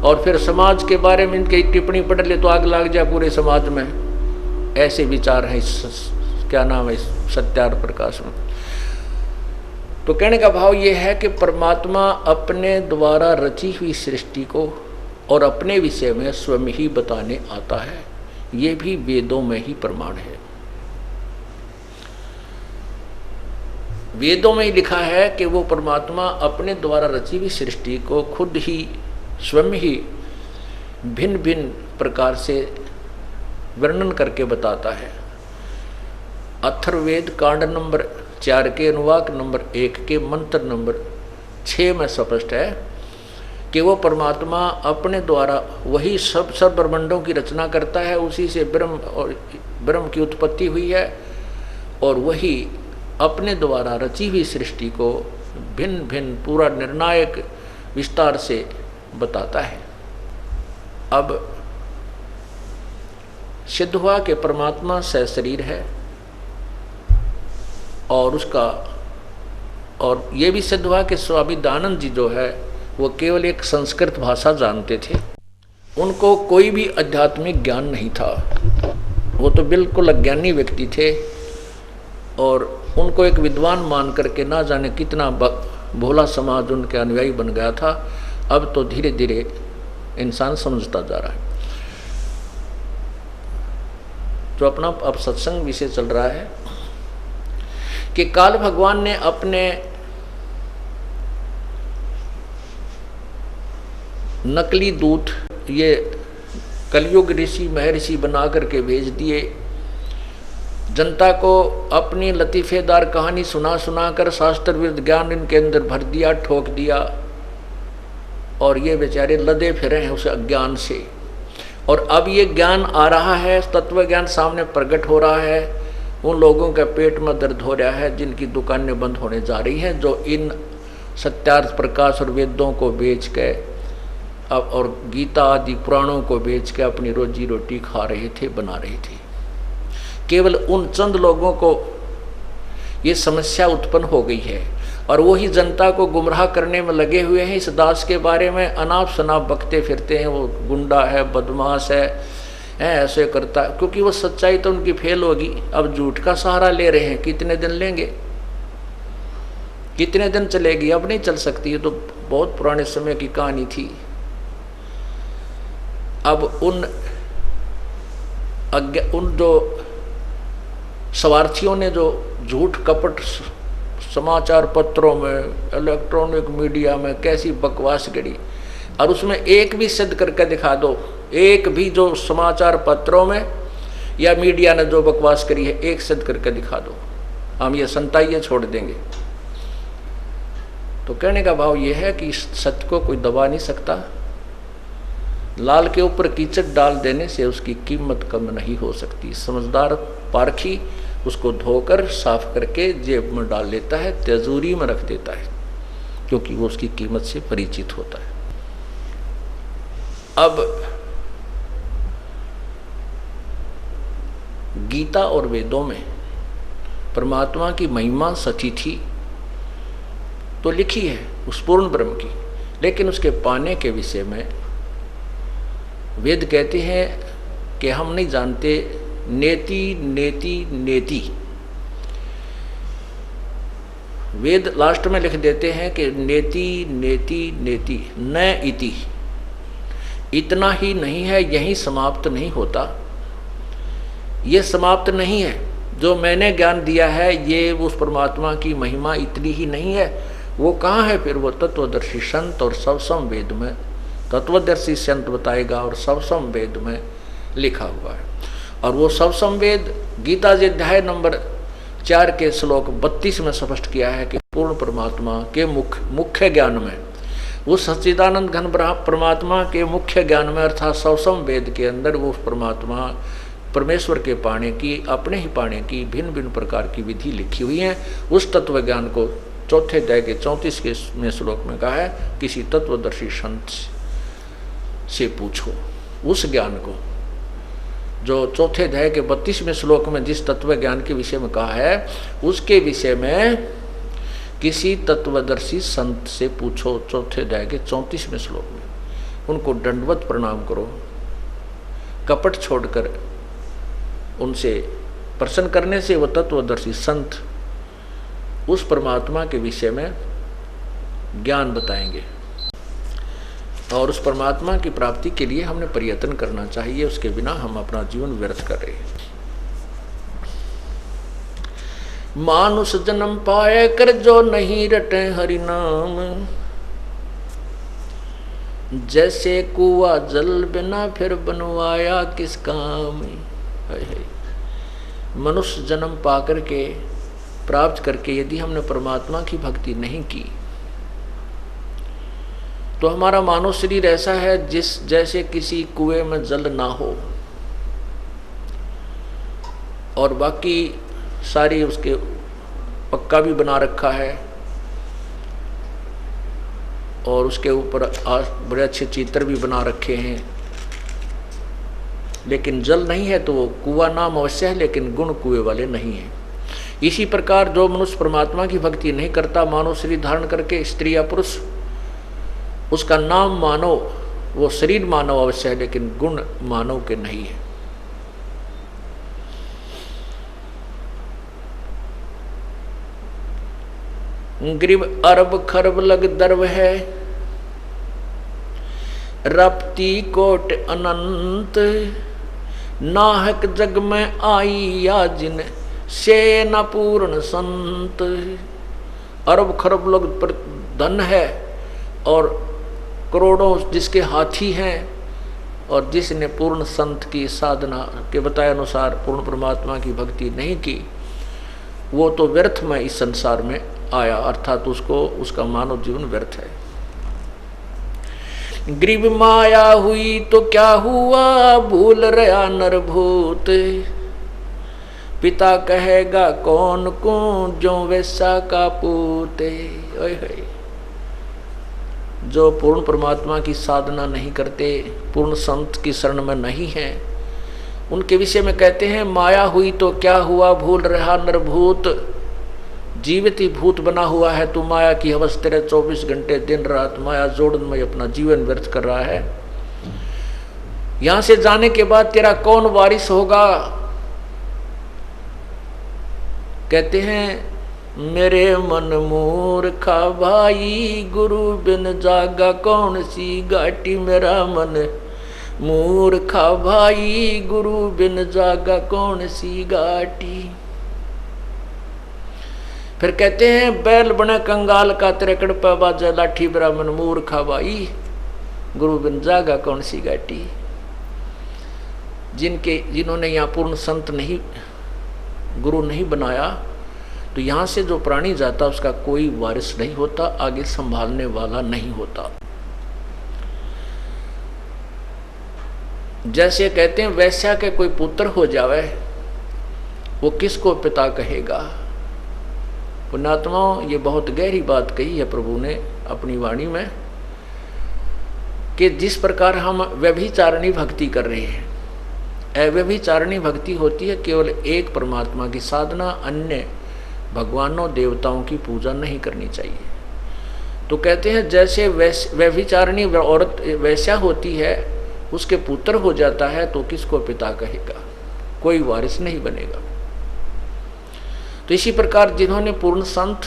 और फिर समाज के बारे में इनकी टिप्पणी पढ़ ले तो आग लग जाए पूरे समाज में। ऐसे विचार हैं क्या नाम है सत्यार प्रकाश में। तो कहने का भाव ये है कि परमात्मा अपने द्वारा रची हुई सृष्टि को और अपने विषय में स्वयं ही बताने आता है। ये भी वेदों में ही प्रमाण है। वेदों में ही लिखा है कि वो परमात्मा अपने द्वारा रची हुई सृष्टि को खुद ही स्वयं ही भिन्न भिन्न प्रकार से वर्णन करके बताता है। अथर्ववेद कांड नंबर 4 के अनुवाक नंबर 1 के मंत्र नंबर 6 में स्पष्ट है कि वो परमात्मा अपने द्वारा वही सब ब्रह्मांडों की रचना करता है, उसी से ब्रह्म की उत्पत्ति हुई है और वही अपने द्वारा रची हुई सृष्टि को भिन्न भिन्न पूरा निर्णायक विस्तार से बताता है। अब सिद्ध हुआ कि परमात्मा सशरीर है और ये भी सिद्ध हुआ कि स्वामी दयानंद जी जो है वो केवल एक संस्कृत भाषा जानते थे, उनको कोई भी आध्यात्मिक ज्ञान नहीं था। वो तो बिल्कुल अज्ञानी व्यक्ति थे और उनको एक विद्वान मान करके ना जाने कितना भोला समाज उनके अनुयायी बन गया था। अब तो धीरे धीरे इंसान समझता जा रहा है। जो अपना अब सत्संग विषय चल रहा है कि काल भगवान ने अपने नकली दूत ये कलयुग ऋषि महर्षि बना करके भेज दिए। जनता को अपनी लतीफेदार कहानी सुना कर शास्त्र विरुद्ध ज्ञान इनके अंदर भर दिया, ठोक दिया और ये बेचारे लदे फिरे हैं उस अज्ञान से। और अब ये ज्ञान आ रहा है, तत्व ज्ञान सामने प्रकट हो रहा है। उन लोगों के पेट में दर्द हो रहा है जिनकी दुकानें बंद होने जा रही हैं, जो इन सत्यार्थ प्रकाश और वेदों को बेच के अब और गीता आदि पुराणों को बेच के अपनी रोजी रोटी खा रहे थे, बना रहे थे। केवल उन चंद लोगों को ये समस्या उत्पन्न हो गई है और वही जनता को गुमराह करने में लगे हुए हैं। इस दास के बारे में अनाप शनाप बकते फिरते हैं, वो गुंडा है, बदमाश है, है ऐसे करता, क्योंकि वो सच्चाई तो उनकी फेल होगी। अब झूठ का सहारा ले रहे हैं, कितने दिन लेंगे, कितने दिन चलेगी, अब नहीं चल सकती। ये तो बहुत पुराने समय की कहानी थी। अब उन जो स्वार्थियों ने जो झूठ कपट समाचार पत्रों में, इलेक्ट्रॉनिक मीडिया में कैसी बकवास करी, और उसमें एक भी सिद्ध करके दिखा दो, एक भी जो समाचार पत्रों में या मीडिया ने जो बकवास करी है एक सिद्ध करके दिखा दो, हम ये संताइए छोड़ देंगे। तो कहने का भाव ये है कि सत्य को कोई दबा नहीं सकता। लाल के ऊपर कीचड़ डाल देने से उसकी कीमत कम नहीं हो सकती। समझदार पारखी उसको धोकर साफ करके जेब में डाल लेता है, तिजोरी में रख देता है, क्योंकि वो उसकी कीमत से परिचित होता है। अब गीता और वेदों में परमात्मा की महिमा सची थी तो लिखी है उस पूर्ण ब्रह्म की, लेकिन उसके पाने के विषय में वेद कहते हैं कि हम नहीं जानते। नेति नेति नेति, वेद लास्ट में लिख देते हैं कि नेति नेति नेति न इति, इतना ही नहीं है, यही समाप्त नहीं होता। ये समाप्त नहीं है, जो मैंने ज्ञान दिया है ये उस परमात्मा की महिमा इतनी ही नहीं है। वो कहाँ है फिर? वो तत्वदर्शी संत और सवसम वेद में तत्वदर्शी संत बताएगा और सवसम वेद में लिखा हुआ है। और वो सवसम वेद गीता जी अध्याय नंबर 4 के श्लोक 32 में स्पष्ट किया है कि पूर्ण परमात्मा के मुख्य ज्ञान में, उस सच्चिदानंद घन परमात्मा के मुख्य ज्ञान में अर्थात सवसम वेद के अंदर वो परमात्मा परमेश्वर के पाने की, अपने ही पाने की भिन्न भिन्न प्रकार की विधि लिखी हुई है। उस तत्व ज्ञान को चौथे अध्याय के 34 के श्लोक में कहा है, किसी तत्वदर्शी संत से पूछो। उस ज्ञान को जो चौथे अध्याय के 32वें श्लोक में जिस तत्व ज्ञान के विषय में कहा है, उसके विषय में किसी तत्वदर्शी संत से पूछो। चौथे अध्याय के 34वें श्लोक में उनको दंडवत प्रणाम करो, कपट छोड़कर उनसे प्रसन्न करने से वो तत्वदर्शी संत उस परमात्मा के विषय में ज्ञान बताएंगे। और उस परमात्मा की प्राप्ति के लिए हमने प्रयत्न करना चाहिए, उसके बिना हम अपना जीवन व्यर्थ कर रहे हैं। मानुष जन्म पाए कर जो नहीं रटे हरि नाम, जैसे कुआ जल बिना फिर बनवाया किस काम। मनुष्य जन्म पाकर के प्राप्त करके यदि हमने परमात्मा की भक्ति नहीं की तो हमारा मानव शरीर ऐसा है जैसे किसी कुएं में जल ना हो और बाकी सारी उसके पक्का भी बना रखा है और उसके ऊपर बड़े अच्छे चित्र भी बना रखे हैं, लेकिन जल नहीं है तो वो कुआं नाम अवश्य है, लेकिन गुण कुएं वाले नहीं है। इसी प्रकार जो मनुष्य परमात्मा की भक्ति नहीं करता, मानव शरीर धारण करके स्त्री या पुरुष, उसका नाम मानव, वो शरीर मानव अवश्य है लेकिन गुण मानव के नहीं है। ग्रीब अरब खरब लग दर्व है, रपती कोट अनंत, नाहक जग में आई या जिन से न पूर्ण संत। अरब खरब लोग पर धन है और करोड़ों जिसके हाथी हैं, और जिसने पूर्ण संत की साधना के बताए अनुसार पूर्ण परमात्मा की भक्ति नहीं की, वो तो व्यर्थ में इस संसार में आया, अर्थात उसको उसका मानव जीवन व्यर्थ है। ग्रीब माया हुई तो क्या हुआ, भूल रहा नरभूत, पिता कहेगा कौन को जो वैसा का पूते। जो पूर्ण परमात्मा की साधना नहीं करते, पूर्ण संत की शरण में नहीं है, उनके विषय में कहते हैं माया हुई तो क्या हुआ, भूल रहा नरभूत। जीवित ही भूत बना हुआ है तू, माया की हवस तेरे 24 घंटे दिन रात माया जोड़न में अपना जीवन व्यर्थ कर रहा है। यहां से जाने के बाद तेरा कौन वारिस होगा? कहते हैं मेरे मन मूर्खा भाई, गुरु बिन जागा कौन सी घाटी। मेरा मन मूर्खा भाई, गुरु बिन जागा कौन सी घाटी। फिर कहते हैं बैल बने कंगाल का, तेरे कड़पा बाजा लाठी। मेरा मन मूर्खा भाई, गुरु बिन जागा कौन सी घाटी। जिन्होंने यहाँ पूर्ण संत नहीं, गुरु नहीं बनाया, तो यहाँ से जो प्राणी जाता उसका कोई वारिस नहीं होता, आगे संभालने वाला नहीं होता। जैसे कहते हैं वैश्या के कोई पुत्र हो जावे, वो किसको पिता कहेगा। पुण्यात्माओं, ये बहुत गहरी बात कही है प्रभु ने अपनी वाणी में, कि जिस प्रकार हम व्यभिचारिणी भक्ति कर रहे हैं, अव्यभिचारिणी भक्ति होती है केवल एक परमात्मा की साधना, अन्य भगवानों देवताओं की पूजा नहीं करनी चाहिए। तो कहते हैं जैसे व्यभिचारिणी औरत वैश्या होती है, उसके पुत्र हो जाता है, तो किसको पिता कहेगा, कोई वारिस नहीं बनेगा। तो इसी प्रकार जिन्होंने पूर्ण संत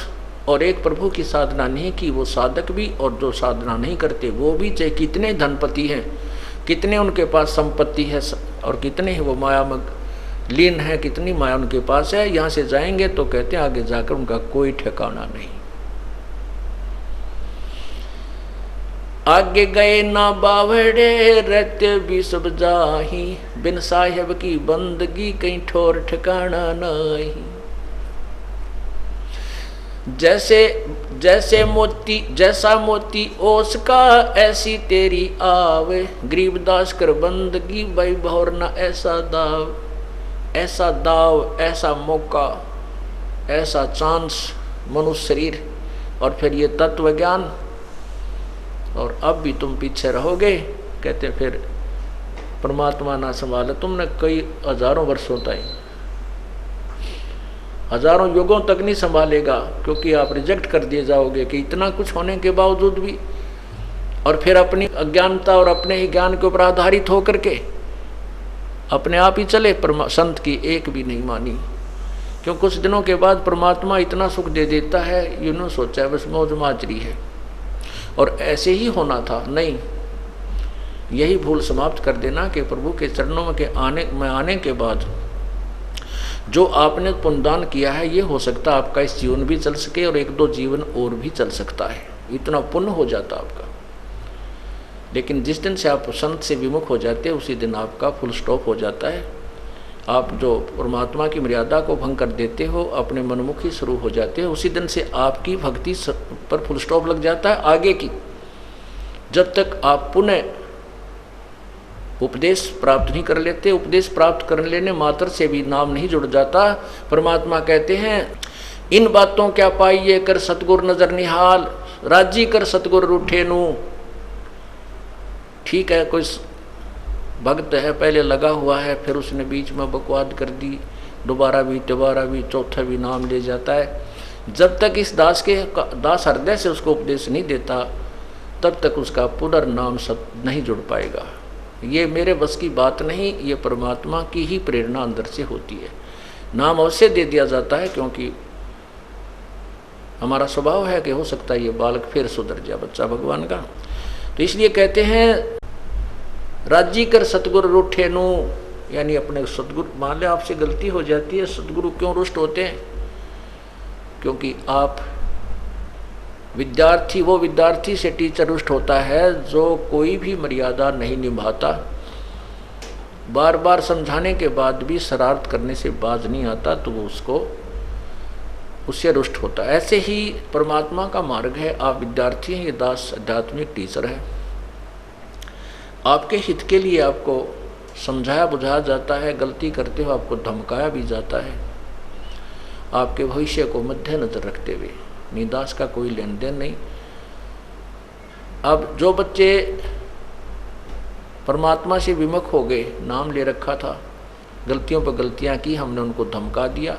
और एक प्रभु की साधना नहीं की, वो साधक भी और जो साधना नहीं करते वो भी, चाहे कितने धनपति हैं, कितने उनके पास संपत्ति है और कितने ही वो माया में लीन है, कितनी माया उनके पास है, यहाँ से जाएंगे तो कहते हैं आगे जाकर उनका कोई ठिकाना नहीं। आगे गए ना बावड़े, रहते भी सब जाही। बिन साहेब की बंदगी कहीं ठोर ठिकाना नहीं। जैसे मोती, जैसा मोती ओस का, ऐसी तेरी आवे। गरीबदास कर बंदगी, भाई भौर ना ऐसा दाव। ऐसा दाव, ऐसा मौका, ऐसा चांस मनुष्य शरीर, और फिर ये तत्व ज्ञान, और अब भी तुम पीछे रहोगे। कहते फिर परमात्मा ना संभाले तुमने कई हजारों वर्षों तक, हजारों युगों तक नहीं संभालेगा, क्योंकि आप रिजेक्ट कर दिए जाओगे कि इतना कुछ होने के बावजूद भी, और फिर अपनी अज्ञानता और अपने ही ज्ञान के ऊपर आधारित होकर के अपने आप ही चले, संत की एक भी नहीं मानी। क्यों कुछ दिनों के बाद परमात्मा इतना सुख दे देता है, यूँ सोचा है बस मौज माजरी है और ऐसे ही होना था, नहीं, यही भूल समाप्त कर देना कि प्रभु के चरणों में आने के बाद जो आपने पुण्यदान किया है, ये हो सकता है आपका इस जीवन भी चल सके और एक दो जीवन और भी चल सकता है, इतना पुण्य हो जाता आपका। लेकिन जिस दिन से आप संत से विमुख हो जाते हैं, उसी दिन आपका फुल स्टॉप हो जाता है। आप जो परमात्मा की मर्यादा को भंग कर देते हो, अपने मनमुखी शुरू हो जाते हो, उसी दिन से आपकी भक्ति पर फुल स्टॉप लग जाता है आगे की। जब तक आप पुनः उपदेश प्राप्त नहीं कर लेते, उपदेश प्राप्त कर लेने मात्र से भी नाम नहीं जुड़ जाता। परमात्मा कहते हैं इन बातों क्या पाइए कर सतगुर नजर निहाल, राजी कर सतगुर रूठे नू। ठीक है, कोई भक्त है पहले लगा हुआ है, फिर उसने बीच में बकवाद कर दी, दोबारा भी चौथा भी नाम ले जाता है। जब तक इस दास हृदय से उसको उपदेश नहीं देता, तब तक उसका पुनर्नाम नहीं जुड़ पाएगा। ये मेरे बस की बात नहीं, ये परमात्मा की ही प्रेरणा अंदर से होती है। नाम अवश्य दे दिया जाता है, क्योंकि हमारा स्वभाव है कि हो सकता है ये बालक फिर सुधर जाए, बच्चा भगवान का। तो इसलिए कहते हैं राजी कर सतगुरु रूठे नू, यानी अपने सतगुरु, मान ले आपसे गलती हो जाती है, सतगुरु क्यों रुष्ट होते हैं? क्योंकि आप विद्यार्थी, वो विद्यार्थी से टीचर रुष्ट होता है जो कोई भी मर्यादा नहीं निभाता, बार बार समझाने के बाद भी शरारत करने से बाज नहीं आता, तो वो उससे रुष्ट होता है। ऐसे ही परमात्मा का मार्ग है, आप विद्यार्थी हैं, ये दास आध्यात्मिक टीचर है। आपके हित के लिए आपको समझाया बुझाया जाता है, गलती करते हो आपको धमकाया भी जाता है, आपके भविष्य को मद्देनजर रखते हुए। निदास का कोई लेन देन नहीं। अब जो बच्चे परमात्मा से विमुख हो गए, नाम ले रखा था, गलतियों पर गलतियां की, हमने उनको धमका दिया,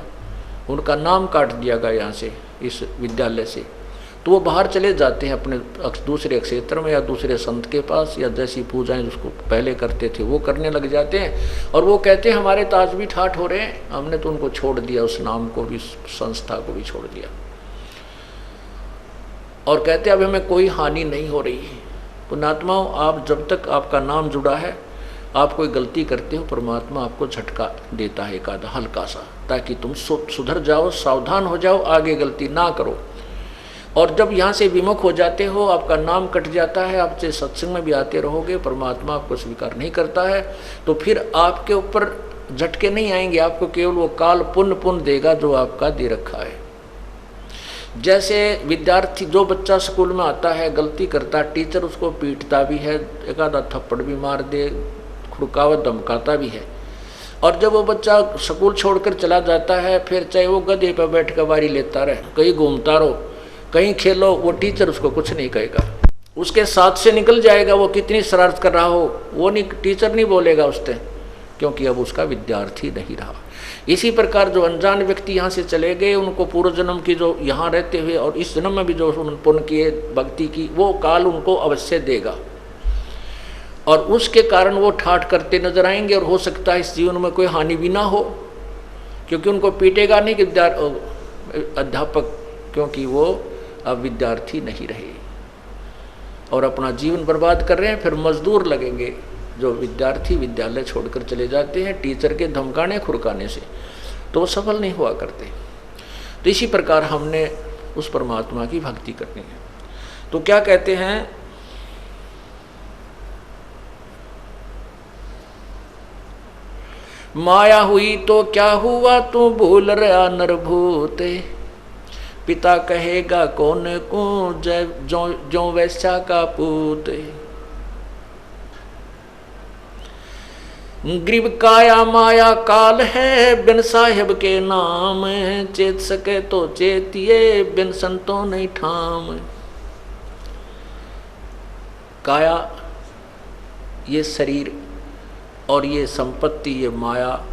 उनका नाम काट दिया गया यहाँ से, इस विद्यालय से, तो वो बाहर चले जाते हैं अपने दूसरे क्षेत्र में या दूसरे संत के पास, या जैसी पूजाएं जिसको पहले करते थे वो करने लग जाते हैं। और वो कहते हैं हमारे तो आज भी ठाठ हो रहे हैं, हमने तो उनको छोड़ दिया, उस नाम को भी, संस्था को भी छोड़ दिया, और कहते हैं अब हमें कोई हानि नहीं हो रही है। पुण्यात्माओं, आप जब तक आपका नाम जुड़ा है, आप कोई गलती करते हो, परमात्मा आपको झटका देता है एक आधा हल्का सा, ताकि तुम सुधर जाओ, सावधान हो जाओ, आगे गलती ना करो। और जब यहाँ से विमुख हो जाते हो, आपका नाम कट जाता है, आप चाहे सत्संग में भी आते रहोगे, परमात्मा आपको स्वीकार नहीं करता है, तो फिर आपके ऊपर झटके नहीं आएंगे, आपको केवल वो काल पुण्य देगा जो आपका दे रखा है। जैसे विद्यार्थी, जो बच्चा स्कूल में आता है, गलती करता है, टीचर उसको पीटता भी है, एक आधा थप्पड़ भी मार दे, खुड़कावत धमकाता भी है, और जब वो बच्चा स्कूल छोड़कर चला जाता है, फिर चाहे वो गधे पर बैठ कर बारी लेता रहे, कहीं घूमता रहो, कहीं खेलो, वो टीचर उसको कुछ नहीं कहेगा, उसके साथ से निकल जाएगा। वो कितनी शरारत कर रहा हो, वो नहीं, टीचर नहीं बोलेगा उससे, क्योंकि अब उसका विद्यार्थी नहीं रहा। इसी प्रकार जो अनजान व्यक्ति यहाँ से चले गए, उनको पूर्व जन्म की जो यहाँ रहते हुए और इस जन्म में भी जो उन्होंने पुण्य किए, भक्ति की, वो काल उनको अवश्य देगा, और उसके कारण वो ठाठ करते नजर आएंगे। और हो सकता है इस जीवन में कोई हानि भी ना हो, क्योंकि उनको पीटेगा नहीं कि अध्यापक, क्योंकि वो अब विद्यार्थी नहीं रहे और अपना जीवन बर्बाद कर रहे हैं। फिर मजदूर लगेंगे जो विद्यार्थी विद्यालय छोड़कर चले जाते हैं टीचर के धमकाने खुरकाने से, तो वो सफल नहीं हुआ करते। तो इसी प्रकार हमने उस परमात्मा की भक्ति करनी है। तो क्या कहते हैं, माया हुई तो क्या हुआ, तू भूल रहा नरभूत, पिता कहेगा कौन को, जय जो वैश्या का पूत। ग्रीब काया माया काल है, बिन साहिब के नाम, चेत सके तो चेतिए, बिन संतों नहीं ठाम। काया ये शरीर और ये संपत्ति, ये माया,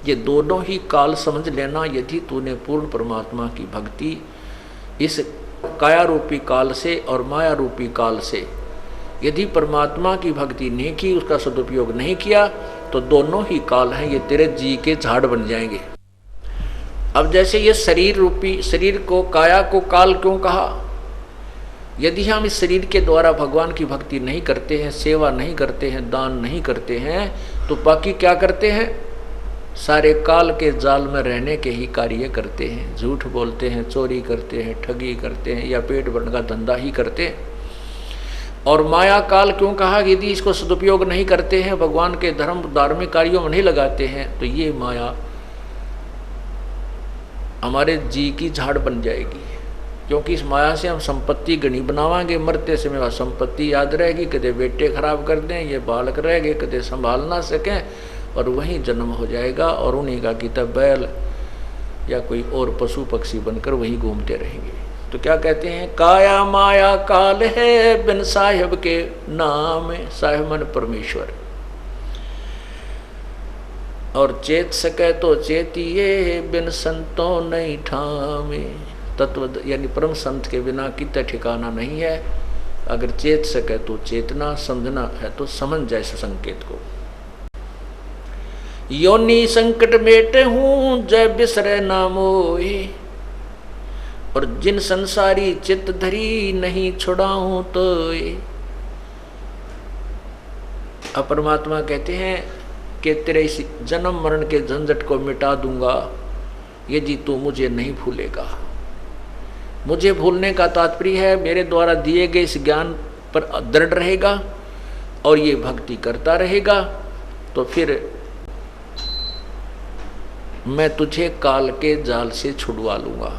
ये दोनों ही काल समझ लेना। यदि तूने पूर्ण परमात्मा की भक्ति इस काया रूपी काल से और माया रूपी काल से यदि परमात्मा की भक्ति नहीं की, उसका सदुपयोग नहीं किया, तो दोनों ही काल हैं, ये तेरे जी के झाड़ बन जाएंगे। अब जैसे ये शरीर रूपी, शरीर को, काया को काल क्यों कहा? यदि हम इस शरीर के द्वारा भगवान की भक्ति नहीं करते हैं, सेवा नहीं करते हैं, दान नहीं करते हैं, तो बाकी क्या करते हैं? सारे काल के जाल में रहने के ही कार्य करते हैं। झूठ बोलते हैं, चोरी करते हैं, ठगी करते हैं, या पेट भरने का धंधा ही करते हैं। और माया काल क्यों कहा? यदि इसको सदुपयोग नहीं करते हैं, भगवान के धर्म धार्मिक कार्यों में नहीं लगाते हैं, तो ये माया हमारे जी की झाड़ बन जाएगी। क्योंकि इस माया से हम संपत्ति गणी बनावांगे, मरते समय वह संपत्ति याद रहेगी, कदे बेटे खराब कर दें, ये बालक रह गए, कदे संभाल ना सकें, और वहीं जन्म हो जाएगा, और उन्हीं का किताब बैल या कोई और पशु पक्षी बनकर वहीं घूमते रहेंगे। तो क्या कहते हैं? काया माया काल है, बिन साहिब के नाम, साहिब मन परमेश्वर, और चेत सके तो चेतिए, बिन संतों नहीं ठामे। तत्व यानी परम संत के बिना कितना ठिकाना नहीं है। अगर चेत सके तो चेतना, समझना है तो समझ जाए इस संकेत को। योनि संकट मेटे हूँ, जय बिसरे ना मोहि, और जिन संसारी चित्त धरी, नहीं छुड़ाऊं तो। अब परमात्मा कहते हैं कि तेरे इस जन्म मरण के झंझट को मिटा दूंगा यदि तू मुझे नहीं भूलेगा। मुझे भूलने का तात्पर्य है मेरे द्वारा दिए गए इस ज्ञान पर दृढ़ रहेगा और ये भक्ति करता रहेगा, तो फिर मैं तुझे काल के जाल से छुड़वा लूंगा।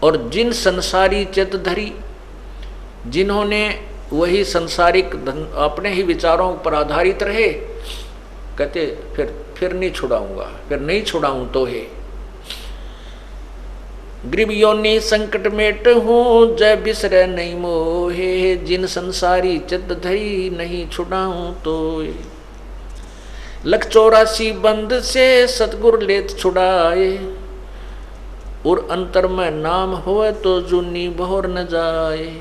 और जिन संसारी चित्त धरी, जिन्होंने वही संसारिक अपने ही विचारों पर आधारित रहे, कहते फिर नहीं छुड़ाऊंगा, फिर नहीं छुड़ाऊं तो है। ग्रीब योनि संकट मेट हूँ, जय बिसरे नहीं मोहे, जिन संसारी चित्त धरी, नहीं छुड़ाऊं तो। लख 84 बंद से सतगुरु लेत छुड़ाए, और अंतर में नाम होए तो जुनी बहोर न जाए।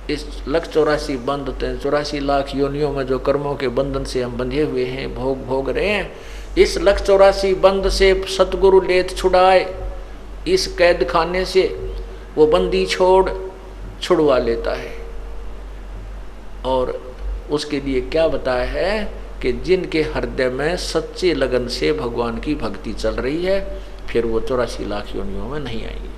इस 184 बंध 84 लाख योनियों में जो कर्मों के बंधन से हम बंधे हुए हैं, भोग रहे हैं, इस 184 बंध से सतगुरु लेत छुड़ाए, इस कैद खाने से वो बंदी छुड़वा लेता है। और उसके लिए क्या बताया है कि जिनके हृदय में सच्चे लगन से भगवान की भक्ति चल रही है, फिर वो 84 लाख योनियों में नहीं आएंगे।